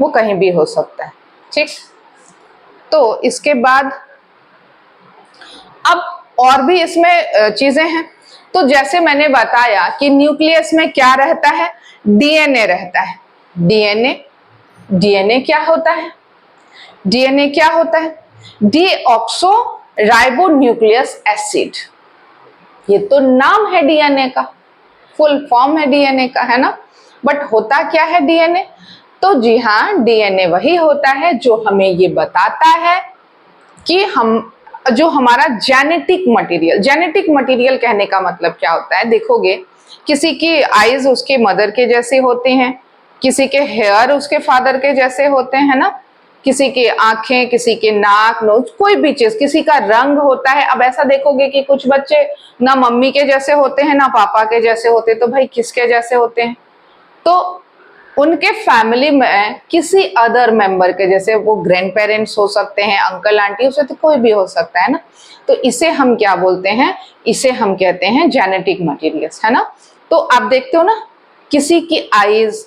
वो कहीं भी हो सकता है, ठीक। तो इसके बाद अब और भी इसमें चीजें हैं। तो जैसे मैंने बताया कि न्यूक्लियस में क्या रहता है? डीएनए रहता है। डीएनए डीएनए क्या होता है? डीएनए क्या होता है? डीऑक्सो राइबोन्यूक्लियस एसिड। ये तो नाम है डीएनए का, फुल फॉर्म है डीएनए का, है ना। बट होता क्या है डीएनए? तो जी हाँ, डीएनए वही होता है जो हमें ये बताता है कि हम जो हमारा जेनेटिक मटेरियल कहने का मतलब क्या होता है? देखोगे किसी की आईज उसके मदर के जैसे होते हैं, किसी के हेयर उसके फादर के जैसे होते हैं ना, किसी के आंखें, किसी के नाक, नोज, कोई भी चीज, किसी का रंग होता है। अब ऐसा देखोगे कि कुछ बच्चे ना मम्मी के जैसे होते हैं ना पापा के जैसे होते, तो भाई किसके जैसे होते हैं? तो उनके फैमिली में किसी अदर मेंबर के जैसे, वो ग्रैंड पेरेंट्स हो सकते हैं, अंकल आंटी, उससे तो कोई भी हो सकता है ना। तो इसे हम क्या बोलते हैं? इसे हम कहते हैं जेनेटिक मटेरियल्स, है ना। तो आप देखते हो ना, किसी की आईज,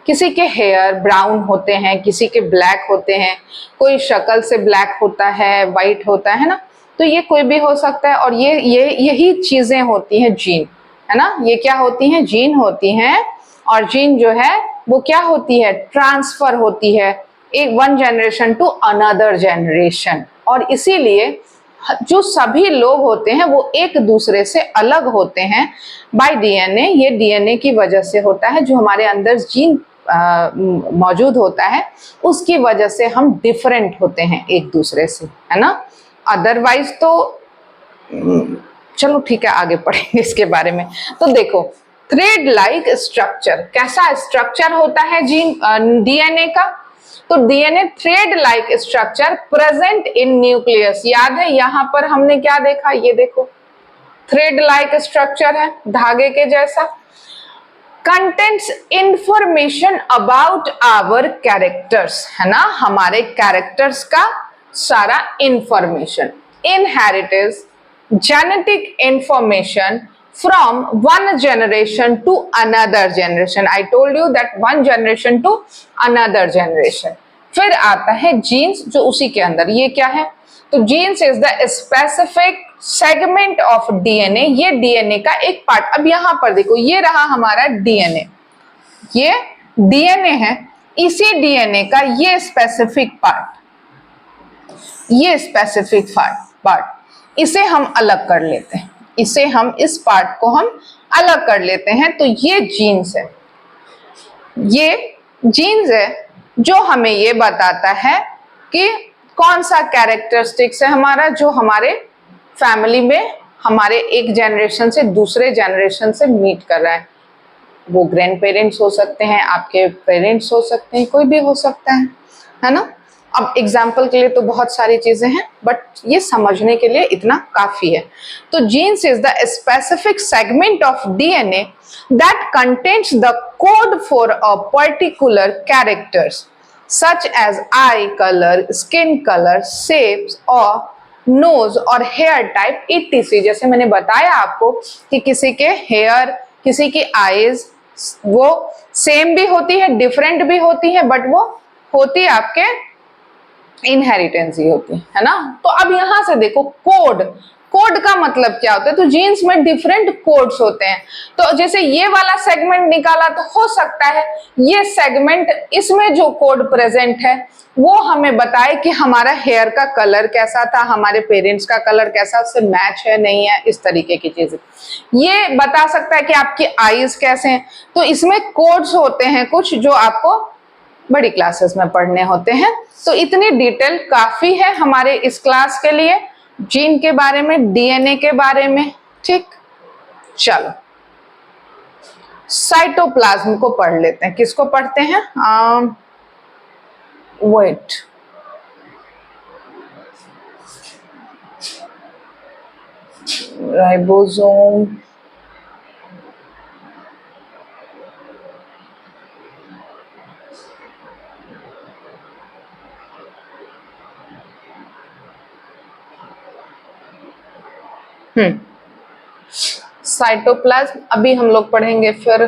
किसी के हेयर ब्राउन होते हैं, किसी के ब्लैक होते हैं, कोई शक्ल से ब्लैक होता है, वाइट होता है ना। तो ये कोई भी हो सकता है। और यही चीजें होती हैं जीन, है ना। ये क्या होती हैं? जीन होती हैं। और जीन जो है वो क्या होती है? ट्रांसफर होती है एक one generation to another generation. और इसीलिए जो सभी लोग होते हैं वो एक दूसरे से अलग होते हैं बाय डीएनए। ये डीएनए की वजह से होता है, जो हमारे अंदर जीन मौजूद होता है उसकी वजह से हम डिफरेंट होते हैं एक दूसरे से, है ना। अदरवाइज तो चलो ठीक है, आगे पढ़ेंगे इसके बारे में। तो देखो, थ्रेड लाइक स्ट्रक्चर, कैसा स्ट्रक्चर होता है जीन डीएनए का? तो DNA thread like structure present in nucleus. याद है यहां पर हमने क्या देखा? ये देखो, थ्रेड लाइक स्ट्रक्चर है, धागे के जैसा। Contents information about our characters, है ना, हमारे कैरेक्टर्स का सारा information. Inheritance, genetic information from one generation to another generation. I told you that one generation to another generation. फिर आता है जीन्स, जो उसी के अंदर, ये क्या है? तो genes is the specific segment of DNA. ये डीएनए का एक पार्ट। अब यहां पर देखो, ये रहा हमारा डीएनए, ये डीएनए है। इसी डीएनए का ये स्पेसिफिक पार्ट, ये स्पेसिफिक पार्ट, इसे हम अलग कर लेते हैं, इसे हम, इस पार्ट को हम अलग कर लेते हैं। तो ये जीन्स है, ये जीन्स है जो हमें ये बताता है कि कौन सा कैरेक्टरिस्टिक्स है हमारा, जो हमारे फैमिली में हमारे एक जनरेशन से दूसरे जनरेशन से मीट कर रहा है। वो ग्रैंड पेरेंट्स हो सकते हैं, आपके पेरेंट्स हो सकते हैं, कोई भी हो सकता है ना। अब एग्जाम्पल के लिए तो बहुत सारी चीजें हैं, बट ये समझने के लिए इतना काफी है। तो genes is the specific segment of DNA that contains the code for a particular characters such as eye colour, skin colour, shapes और नोज और हेयर टाइप etc। जैसे मैंने बताया आपको कि किसी के हेयर, किसी की आईज वो सेम भी होती है, डिफरेंट भी होती है, बट वो होती आपके इनहेरिटेंस ही होती है ना। तो अब यहां से देखो, कोड, कोड का मतलब क्या होता है? तो जीन्स में डिफरेंट कोड्स होते हैं। तो जैसे ये वाला सेगमेंट निकाला, तो हो सकता है ये सेगमेंट, इसमें जो कोड प्रेजेंट है वो हमें बताए कि हमारा हेयर का कलर कैसा था, हमारे पेरेंट्स का कलर कैसा, उससे मैच है नहीं है, इस तरीके की चीजें। ये बता सकता है कि आपकी आईज कैसे हैं। तो इसमें कोड्स होते हैं कुछ, जो आपको बड़ी क्लासेस में पढ़ने होते हैं। तो इतनी डिटेल काफी है हमारे इस क्लास के लिए, जीन के बारे में, डीएनए के बारे में। ठीक, चलो साइटोप्लाज्म को पढ़ लेते हैं। किसको पढ़ते हैं? वेट, राइबोसोम, साइटोप्लाज्म अभी हम लोग पढ़ेंगे। फिर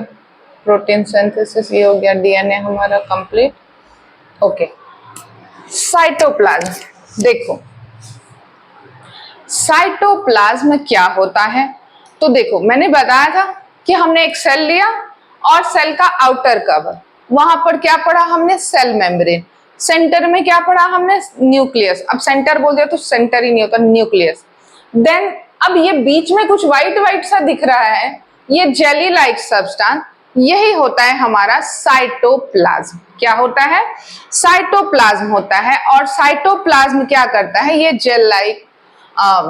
प्रोटीन सिंथेसिस, ये हो गया डीएनए हमारा कंप्लीट। ओके, साइटोप्लाज्म देखो, साइटोप्लाज्म क्या होता है? तो देखो, मैंने बताया था कि हमने एक सेल लिया और सेल का आउटर कवर, वहां पर क्या पढ़ा हमने, सेल मेम्ब्रेन। सेंटर में क्या पढ़ा हमने, न्यूक्लियस। अब सेंटर बोल दिया तो सेंटर ही नहीं होता, न्यूक्लियस। देन अब ये बीच में कुछ व्हाइट व्हाइट सा दिख रहा है, ये जेली लाइक सब्सटेंस, यही होता है हमारा साइटोप्लाज्म। क्या होता है, साइटोप्लाज्म होता है। और साइटोप्लाज्म क्या करता है, ये जेल लाइक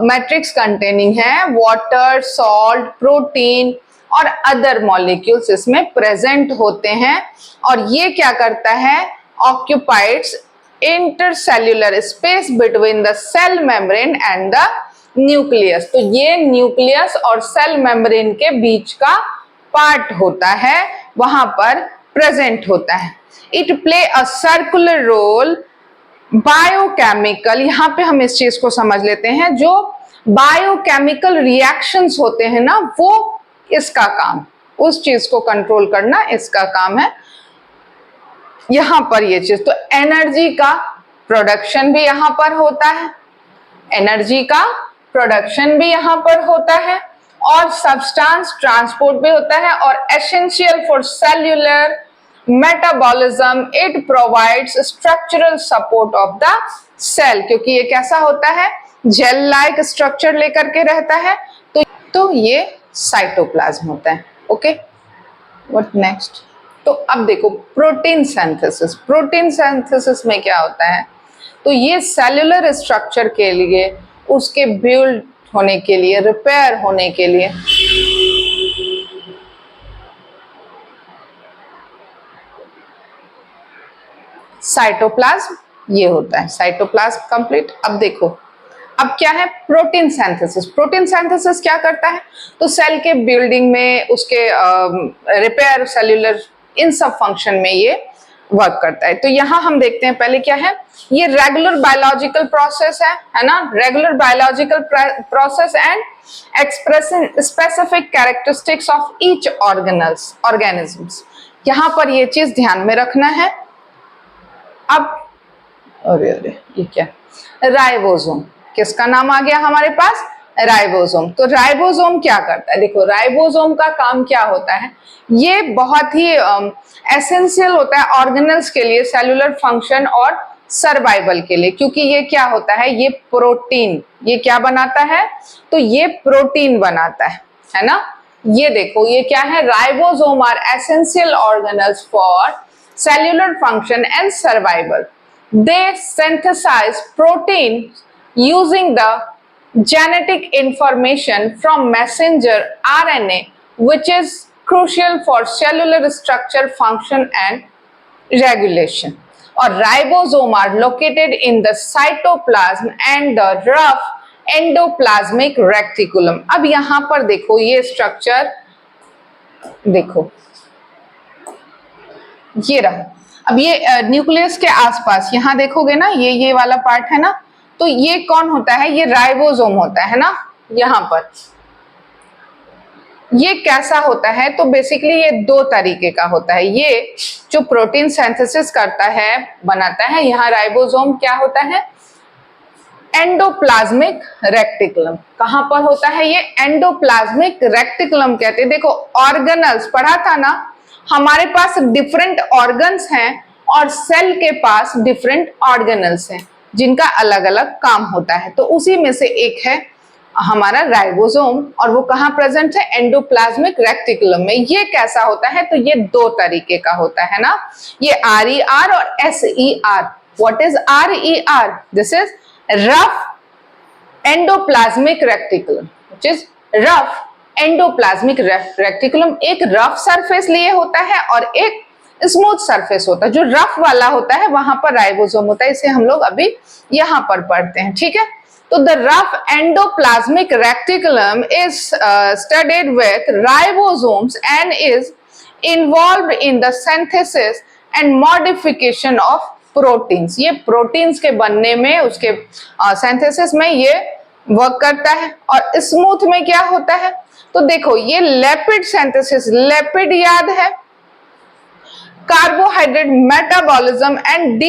मैट्रिक्स कंटेनिंग है, वाटर, सॉल्ट, प्रोटीन और अदर मॉलिक्यूल्स इसमें प्रेजेंट होते हैं। और ये क्या करता है, occupies intercellular space between the cell membrane and the nucleus. तो ये न्यूक्लियस और सेल मेम्ब्रेन के बीच का पार्ट होता है, वहां पर प्रेजेंट होता है। It play a circular role biochemical, यहां पे हम इस चीज को समझ लेते हैं, जो बायोकेमिकल रिएक्शंस होते हैं ना, वो इसका काम, उस चीज को कंट्रोल करना इसका काम है यहां पर ये चीज। तो एनर्जी का प्रोडक्शन भी यहां पर होता है, एनर्जी का प्रोडक्शन भी यहां पर होता है, और सब्सटेंस ट्रांसपोर्ट भी होता है। और essential for cellular metabolism, it provides structural support of the cell, क्योंकि ये कैसा होता है, जेल लाइक स्ट्रक्चर लेकर के रहता है। तो ये साइटोप्लाज्म होता है। Okay, what next. तो अब देखो प्रोटीन सिंथेसिस। प्रोटीन सिंथेसिस में क्या होता है, तो ये सेल्यूलर स्ट्रक्चर के लिए, उसके बिल्ड होने के लिए, रिपेयर होने के लिए साइटोप्लाज्म ये होता है, साइटोप्लाज्म कंप्लीट। अब देखो अब क्या है, प्रोटीन सिंथेसिस। प्रोटीन सिंथेसिस क्या करता है, तो सेल के बिल्डिंग में, उसके रिपेयर, सेल्यूलर, इन सब फंक्शन में ये वर्क करता है। तो यहां हम देखते हैं पहले क्या है, ये रेगुलर बायोलॉजिकल प्रोसेस है ना, regular biological process and expressing specific characteristics of each organisms. यहां पर ये चीज ध्यान में रखना है। अब अरे ये क्या, राइबोसोम, किसका नाम आ गया हमारे पास, राइबोसोम। तो राइबोसोम क्या करता है, देखो राइबोसोम का काम क्या होता है, ये बहुत ही एसेंशियल होता है ऑर्गेनल्स के लिए, सेलुलर फंक्शन और सर्वाइवल के लिए। क्योंकि ये क्या होता है, ये प्रोटीन, ये क्या बनाता है, तो ये प्रोटीन बनाता है ना। ये देखो ये क्या है, ribosome are essential organelles for cellular function and survival. They synthesize protein using the genetic information from messenger RNA, which is crucial for cellular structure, function and regulation. और ribosome are located in the cytoplasm and the rough endoplasmic reticulum. अब यहां पर देखो ये structure देखो, ये रहा। अब ये न्यूक्लियस के आसपास यहां देखोगे ना, ये वाला पार्ट है ना, तो ये कौन होता है, ये राइबोसोम होता है ना। यहां पर ये कैसा होता है, तो बेसिकली ये दो तरीके का होता है। ये जो प्रोटीन सिंथेसिस करता है, बनाता है, यहाँ राइबोसोम क्या होता है, एंडोप्लाज्मिक रेक्टिकुलम। कहां पर होता है ये, एंडोप्लाज्मिक रेक्टिकुलम कहते हैं। देखो ऑर्गेनल्स पढ़ा था ना, हमारे पास डिफरेंट ऑर्गन्स हैं और सेल के पास डिफरेंट ऑर्गेनल्स हैं जिनका अलग अलग काम होता है। तो उसी में से एक है हमारा राइबोसोम, और वो कहाँ प्रेजेंट है, एंडोप्लाज्मिक रेक्टिकुलम में। ये कैसा होता है, तो ये दो तरीके का होता है ना, ये RER और SER। What is RER, this is rough endoplasmic reticulum, which is rough endoplasmic reticulum. एक रफ सरफेस लिए होता है और एक स्मूथ सरफेस होता है। जो रफ वाला होता है वहां पर राइबोसोम होता है, इसे हम लोग अभी यहां पर पढ़ते हैं, ठीक है। तो the rough endoplasmic reticulum is studied with ribosomes and is involved in the synthesis and modification of proteins. ये प्रोटीन्स के बनने में, उसके सिंथेसिस में ये वर्क करता है। और स्मूथ में क्या होता है, तो देखो ये लिपिड सिंथेसिस, लिपिड याद है, कार्बोहाइड्रेट मेटाबॉलिज्म एंड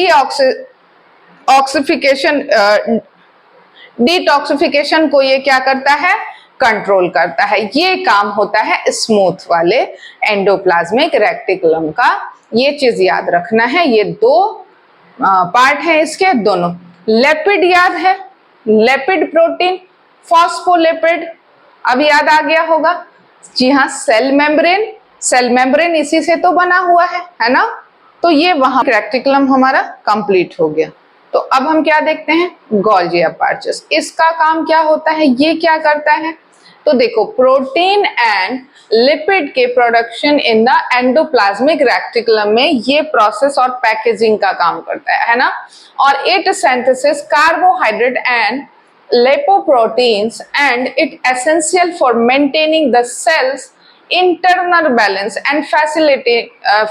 डिटॉक्सिफिकेशन को ये क्या करता है, कंट्रोल करता है। ये काम होता है स्मूथ वाले एंडोप्लाज्मिक रेटिकुलम का। ये चीज याद रखना है। ये दो पार्ट है इसके दोनों। लिपिड याद है, लिपिड प्रोटीन, फॉस्फोलिपिड अब याद आ गया होगा। जी हाँ, सेल मेम्ब्रेन, सेल मेम्ब्रेन इसी से तो बना हुआ है ना। तो ये वहां रेटिकुलम हमारा कंप्लीट हो गया। तो अब हम क्या देखते हैं, गोल्गी अपर्चर्स। इसका काम क्या होता है, ये क्या करता है, तो देखो प्रोटीन एंड लिपिड के production in the endoplasmic reticulum में ये प्रोसेस और पैकेजिंग का काम करता है ना। और it synthesis carbohydrate and lipoproteins and it essential for maintaining the cells internal balance and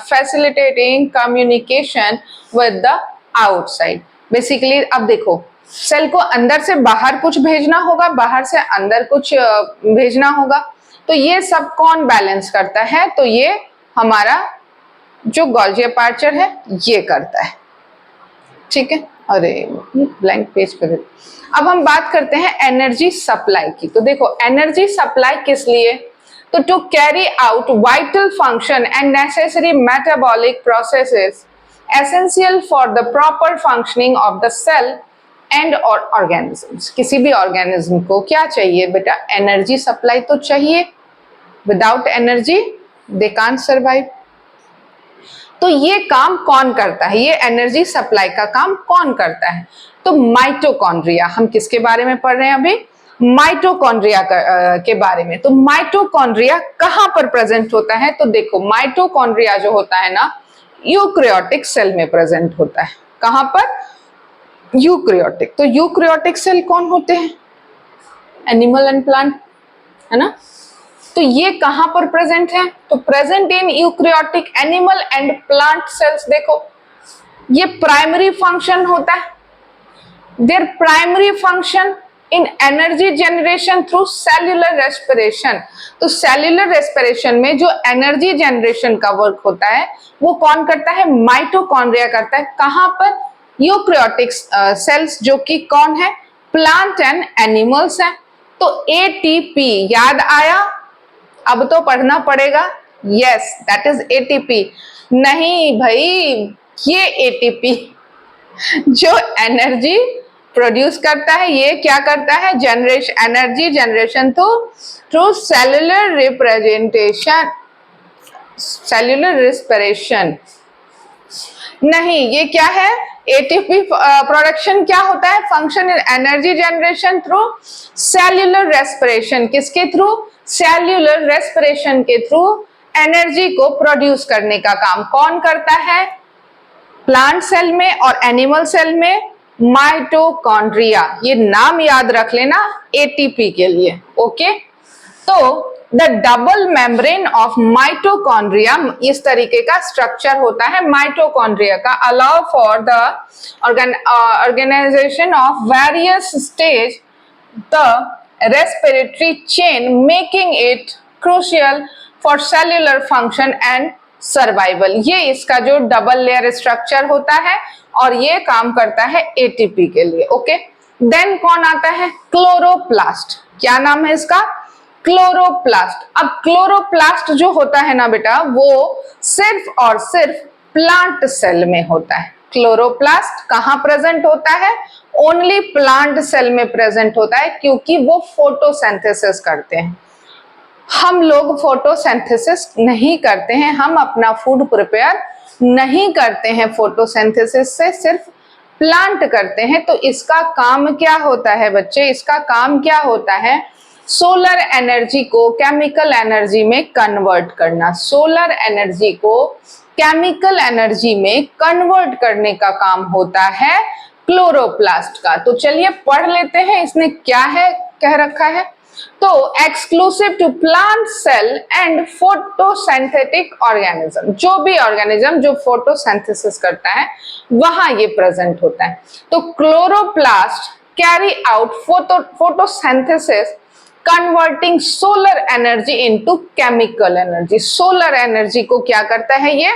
facilitating communication with the outside। Basically अब देखो सेल को अंदर से बाहर कुछ भेजना होगा, बाहर से अंदर कुछ भेजना होगा, तो ये सब कौन बैलेंस करता है, तो ये हमारा जो गोल्गी अपर्चर है ये करता है। ठीक है, अरे ब्लैंक पेज कर। अब हम बात करते हैं एनर्जी सप्लाई की। तो देखो एनर्जी सप्लाई किस लिए, तो to carry out vital function and necessary metabolic processes essential for the proper functioning of the cell and और ऑर्गेनिजम्स। किसी भी ऑर्गेनिज्म को क्या चाहिए बेटा, एनर्जी सप्लाई तो चाहिए। Without energy they can't survive. तो ये काम कौन करता है, ये एनर्जी सप्लाई का काम कौन करता है, तो माइटोकॉन्ड्रिया। हम किसके बारे में पढ़ रहे हैं अभी, माइटोकॉन्ड्रिया के बारे में। तो माइटोकॉन्ड्रिया कहां पर प्रेजेंट होता है, तो देखो माइटोकॉन्ड्रिया जो होता है ना यूकैरियोटिक सेल में प्रेजेंट होता है। कहां पर, यूकैरियोटिक। तो यूकैरियोटिक सेल कौन होते हैं, एनिमल एंड प्लांट, है ना। तो ये कहां पर प्रेजेंट है, तो present in eukaryotic animal and plant cells. देखो ये प्राइमरी फंक्शन होता है, there primary function in energy generation through cellular respiration. तो सेल्यूलर रेस्पिरेशन में जो एनर्जी जनरेशन का वर्क होता है वो कौन करता है, माइटोकॉन्ड्रिया करता है। कहां पर, यूकैरियोटिक सेल्स जो कि कौन है, प्लांट एंड एनिमल्स हैं। तो एटीपी याद आया, अब तो पढ़ना पड़ेगा। Yes that is ATP. नहीं भाई, ये एटीपी जो एनर्जी प्रोड्यूस करता है ये क्या करता है, generation, energy generation through cellular representation, cellular respiration. नहीं, ये क्या है, एटीपी प्रोडक्शन क्या होता है, function in energy generation through cellular respiration. किसके थ्रू, सेल्यूलर रेस्पिरेशन के थ्रू एनर्जी को प्रोड्यूस करने का काम कौन करता है, प्लांट सेल में और एनिमल सेल में माइटोकॉन्ड्रिया। ये नाम याद रख लेना एटीपी के लिए। ओके, तो the double membrane of mitochondria, इस तरीके का स्ट्रक्चर होता है माइटोकॉन्ड्रिया का, allow for the organisation of various stage the respiratory chain, making it crucial for cellular function and survival. ये इसका जो डबल लेयर स्ट्रक्चर होता है और ये काम करता है एटीपी के लिए। ओके, देन कौन आता है, क्लोरोप्लास्ट। क्या नाम है इसका, क्लोरोप्लास्ट। अब क्लोरोप्लास्ट जो होता है ना बेटा, वो सिर्फ और सिर्फ प्लांट सेल में होता है। क्लोरोप्लास्ट कहाँ प्रेजेंट होता है, ओनली प्लांट सेल में प्रेजेंट होता है, क्योंकि वो फोटोसिंथेसिस करते हैं। हम लोग फोटोसिंथेसिस नहीं करते हैं, हम अपना फूड प्रिपेयर नहीं करते हैं फोटोसिंथेसिस से, सिर्फ प्लांट करते हैं। तो इसका काम क्या होता है बच्चे, इसका काम क्या होता है, सोलर एनर्जी को केमिकल एनर्जी में कन्वर्ट करना। सोलर एनर्जी को केमिकल एनर्जी में कन्वर्ट करने का काम होता है क्लोरोप्लास्ट का। तो चलिए पढ़ लेते हैं इसने क्या है कह रखा है। तो exclusive to plant cell and photosynthetic organism, जो भी ऑर्गेनिज्म जो फोटोसिंथेसिस करता है वहां ये प्रेजेंट होता है। तो chloroplast carry out photosynthesis converting solar energy into chemical energy. Solar energy को क्या करता है, ये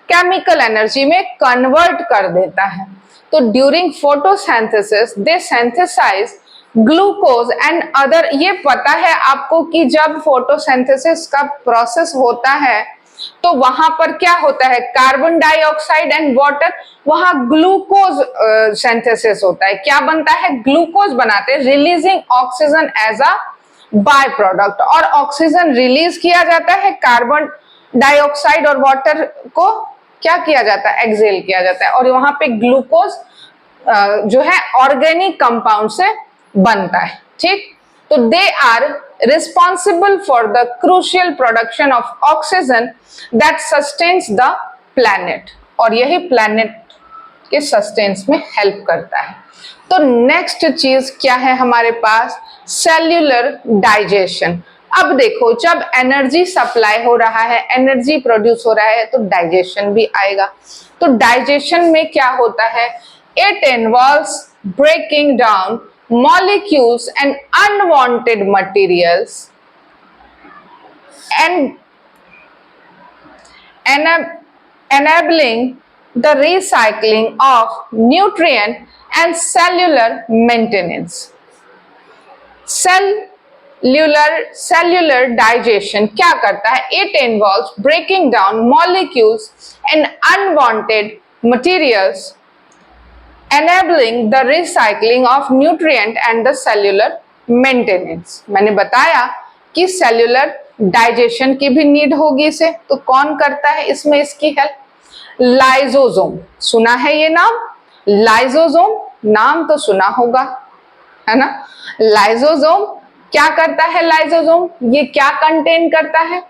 केमिकल एनर्जी में कन्वर्ट कर देता है। तो during photosynthesis they synthesise glucose and other. ये पता है आपको कि जब फोटोसिंथेसिस का प्रोसेस होता है तो वहां पर क्या होता है, कार्बन डाइऑक्साइड एंड वाटर, वहां ग्लूकोज सिंथेसिस होता है। क्या बनता है, ग्लूकोज बनाते हैं, releasing oxygen as a by product. और ऑक्सीजन रिलीज किया जाता है, कार्बन डाइऑक्साइड और वाटर को क्या किया जाता है, एक्सेल किया जाता है, और वहां पे ग्लूकोज जो है ऑर्गेनिक कंपाउंड से बनता है। ठीक, तो they are responsible for the crucial production of oxygen that sustains the planet, और यही प्लैनेट के सस्टेन्स में हेल्प करता है। तो नेक्स्ट चीज क्या है हमारे पास, सेल्यूलर डाइजेशन। अब देखो, जब एनर्जी सप्लाई हो रहा है, एनर्जी प्रोड्यूस हो रहा है, तो डाइजेशन भी आएगा। तो डाइजेशन में क्या होता है, it involves breaking down molecules and unwanted materials and enabling the recycling of nutrient and cellular maintenance. Cellular digestion क्या करता है, it involves breaking down molecules and unwanted materials, enabling the recycling of nutrient and the cellular maintenance. मैंने बताया कि cellular digestion की भी need होगी इसे, तो कौन करता है इसमें इसकी हेल्प, लाइजोसोम। सुना है ये नाम, लाइजोसोम नाम तो सुना होगा, है ना। लाइजोसोम क्या करता है, लाइजोसोम ये क्या कंटेन करता है,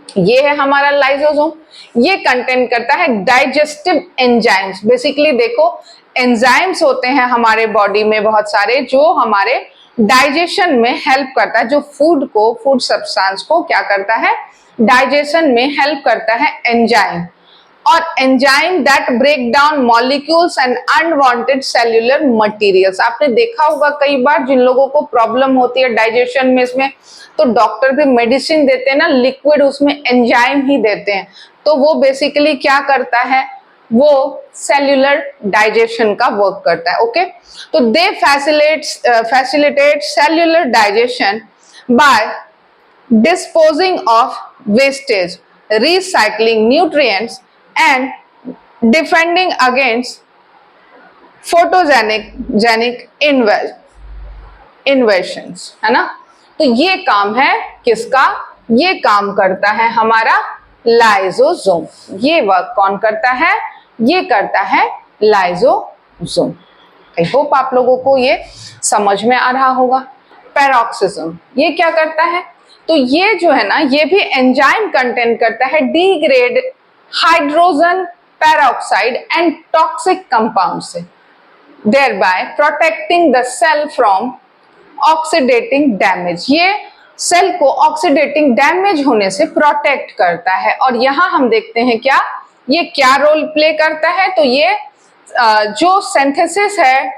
ये है हमारा लाइजोसोम। ये कंटेन करता है डाइजेस्टिव एंजाइम्स। बेसिकली देखो, एंजाइम्स होते हैं हमारे बॉडी में बहुत सारे, जो हमारे डाइजेशन में हेल्प करता है, जो फूड को, फूड सब्सटेंस को क्या करता है, डाइजेशन में हेल्प करता है एंजाइम। और enzyme that break down molecules and unwanted cellular materials. आपने देखा होगा कई बार जिन लोगों को प्रॉब्लम होती है डाइजेशन में, इसमें तो डॉक्टर भी मेडिसिन देते हैं ना, लिक्विड, उसमें एंजाइम ही देते हैं। तो वो बेसिकली क्या करता है, वो सेल्यूलर डाइजेशन का वर्क करता है। ओके, तो they facilitate cellular digestion by disposing of wastage, recycling nutrients and defending against photogenic invasions, है ना। तो ये काम है किसका, ये काम करता है हमारा लाइजोसोम। ये वर्क कौन करता है, ये करता है लाइजोसोम। आई होप आप लोगों को ये समझ में आ रहा होगा। पेरोक्सिज्म ये क्या करता है, तो ये जो है ना, ये भी एंजाइम कंटेन करता है degrade hydrogen peroxide and toxic compound से, thereby protecting the cell from oxidating damage. ये सेल को ऑक्सीडेटिंग डैमेज होने से प्रोटेक्ट करता है। और यहां हम देखते हैं क्या, ये क्या रोल प्ले करता है, तो ये जो सिंथेसिस है,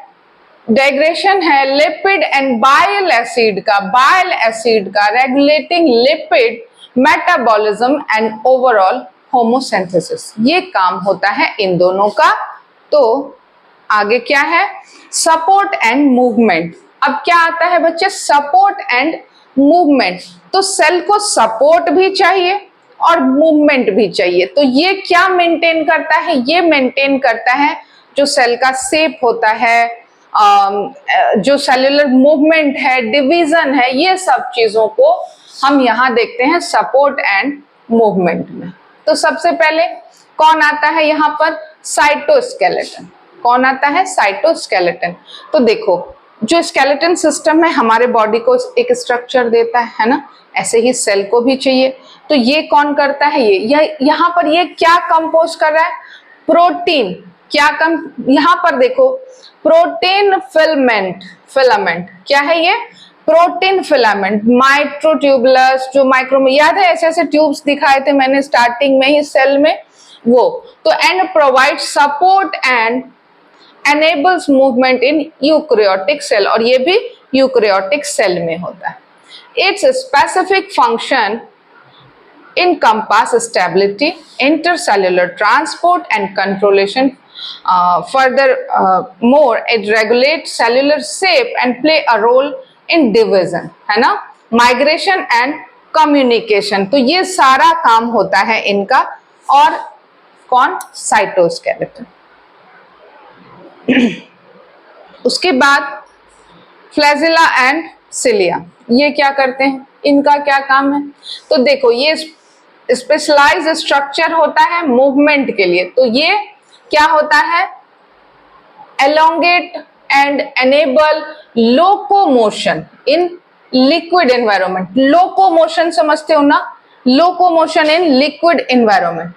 डाइग्रेशन है लिपिड एंड बाइल एसिड का, regulating lipid metabolism and overall homeostasis, ये काम होता है इन दोनों का। तो आगे क्या है, सपोर्ट एंड मूवमेंट। अब क्या आता है बच्चे, सपोर्ट एंड मूवमेंट। तो सेल को सपोर्ट भी चाहिए और मूवमेंट भी चाहिए। तो ये क्या मेंटेन करता है, ये मेंटेन करता है जो सेल का शेप होता है, जो सेल्यूलर मूवमेंट है, डिवीजन है, ये सब चीजों को हम यहाँ देखते हैं सपोर्ट एंड मूवमेंट में। तो सबसे पहले कौन आता है यहाँ पर, साइटोस्केलेटन। कौन आता है, साइटोस्केलेटन। तो देखो, जो स्केलेटन सिस्टम है हमारे बॉडी को एक स्ट्रक्चर देता है ना, ऐसे ही सेल को भी चाहिए। तो ये कौन करता है, ये यहाँ पर ये क्या कंपोज कर रहा है, प्रोटीन। क्या यहाँ पर देखो, प्रोटीन फिलामेंट क्या है ये, प्रोटीन फिलामेंट, माइक्रोट्यूबुलस, जो माइक्रो, याद है ऐसे ऐसे ट्यूब्स दिखाए थे मैंने स्टार्टिंग में ही सेल में, वो तो, and provide support and enables movement in eukaryotic cell, और ये भी यूकैरियोटिक सेल में होता है। Its specific function encompass stability, intercellular transport and controlation. Furthermore, it regulates cellular shape and play a role in division, है ना, migration and communication. तो ये सारा काम होता है इनका। और कौन? साइटोस्केलेटन। उसके बाद फ्लैजिला एंड सिलिया, ये क्या करते हैं, इनका क्या काम है? तो देखो, ये स्पेशलाइज स्ट्रक्चर होता है मूवमेंट के लिए। तो ये क्या होता है? elongate and enable locomotion in liquid environment. locomotion समझते हो ना? locomotion in liquid environment.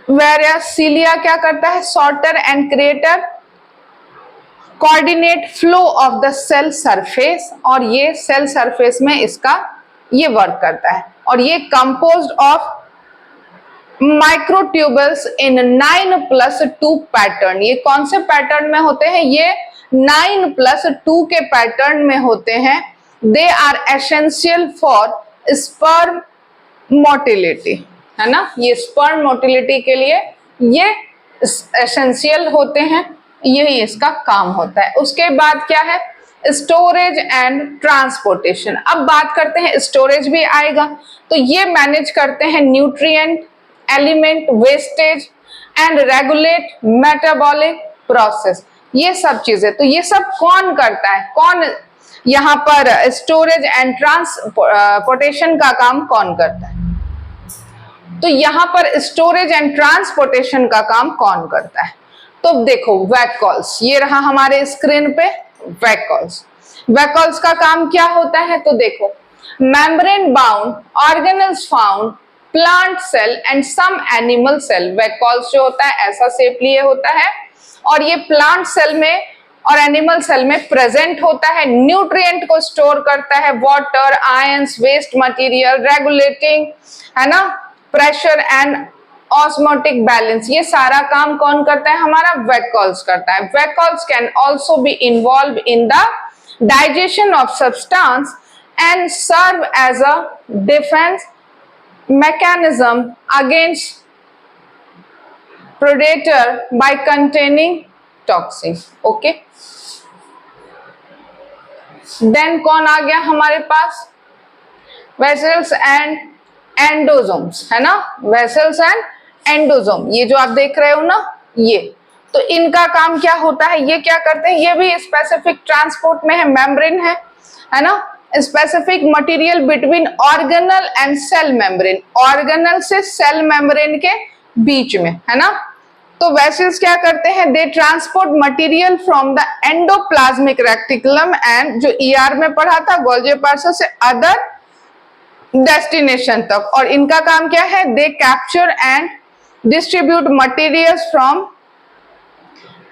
whereas cilia क्या करता है? sorter and creator coordinate flow of the cell surface, और ये cell surface में इसका ये वर्क करता है। और ये composed of microtubules in 9+2 pattern. ये कौन से पैटर्न में होते हैं? ये 9+2 के पैटर्न में होते हैं। They are essential for sperm motility, है ना, ये स्पर्म मोटिलिटी के लिए ये एसेंशियल होते हैं, यही इसका काम होता है। उसके बाद क्या है? Storage and transportation. अब बात करते हैं, स्टोरेज भी आएगा। तो ये मैनेज करते हैं nutrient, element wastage and regulate metabolic process, ये सब चीजें। तो ये सब कौन करता है? कौन यहाँ पर स्टोरेज एंड ट्रांसपोर्टेशन का काम कौन करता है? तो यहाँ पर स्टोरेज एंड ट्रांसपोर्टेशन का काम कौन करता है? तो देखो, वैक्यूल्स, ये रहा हमारे स्क्रीन पे वैक्यूल्स। वैक्यूल्स का काम क्या होता है? तो देखो, membrane bound organelles found plant cell and some animal cell. Vacuoles जो होता है ऐसा शेप लिए होता है, और ये प्लांट सेल में और एनिमल सेल में प्रेजेंट होता है। न्यूट्रिएंट को स्टोर करता है, water, ions, waste material, regulating, है ना, प्रेशर एंड ऑस्मोटिक बैलेंस। ये सारा काम कौन करता है? हमारा वैक्यूल्स करता है। Vacuoles can also be involve in the digestion of substance and serve as a defence mechanism against predator by containing toxins. Okay, then कौन आ गया हमारे पास? वेसल्स एंड एंडोसोम्स, है ना, वेसल्स एंड एंडोसोम, ये जो आप देख रहे हो ना, ये। तो इनका काम क्या होता है? ये क्या करते हैं? ये भी स्पेसिफिक ट्रांसपोर्ट में है, मेम्ब्रेन है ना, specific material between organelle and cell membrane, organelle से सेल मेम्ब्रेन के बीच में, है ना। तो वेसल्स क्या करते हैं? They transport material from the endoplasmic reticulum and, जो ईआर में पढ़ा था, गोल्जी प्रोसेस से अदर डेस्टिनेशन तक। और इनका काम क्या है? They capture and distribute materials from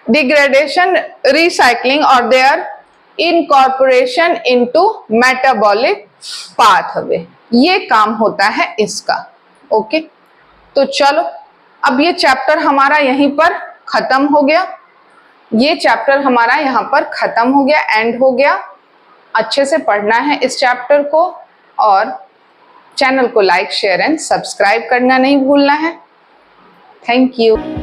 degradation, recycling और their incorporation into metabolic pathway. ये काम होता है इसका। ओके, तो चलो, अब ये चैप्टर हमारा यहीं पर खत्म हो गया। ये चैप्टर हमारा यहाँ पर खत्म हो गया, एंड हो गया। अच्छे से पढ़ना है इस चैप्टर को, और चैनल को लाइक, शेयर एंड सब्सक्राइब करना नहीं भूलना है। Thank you.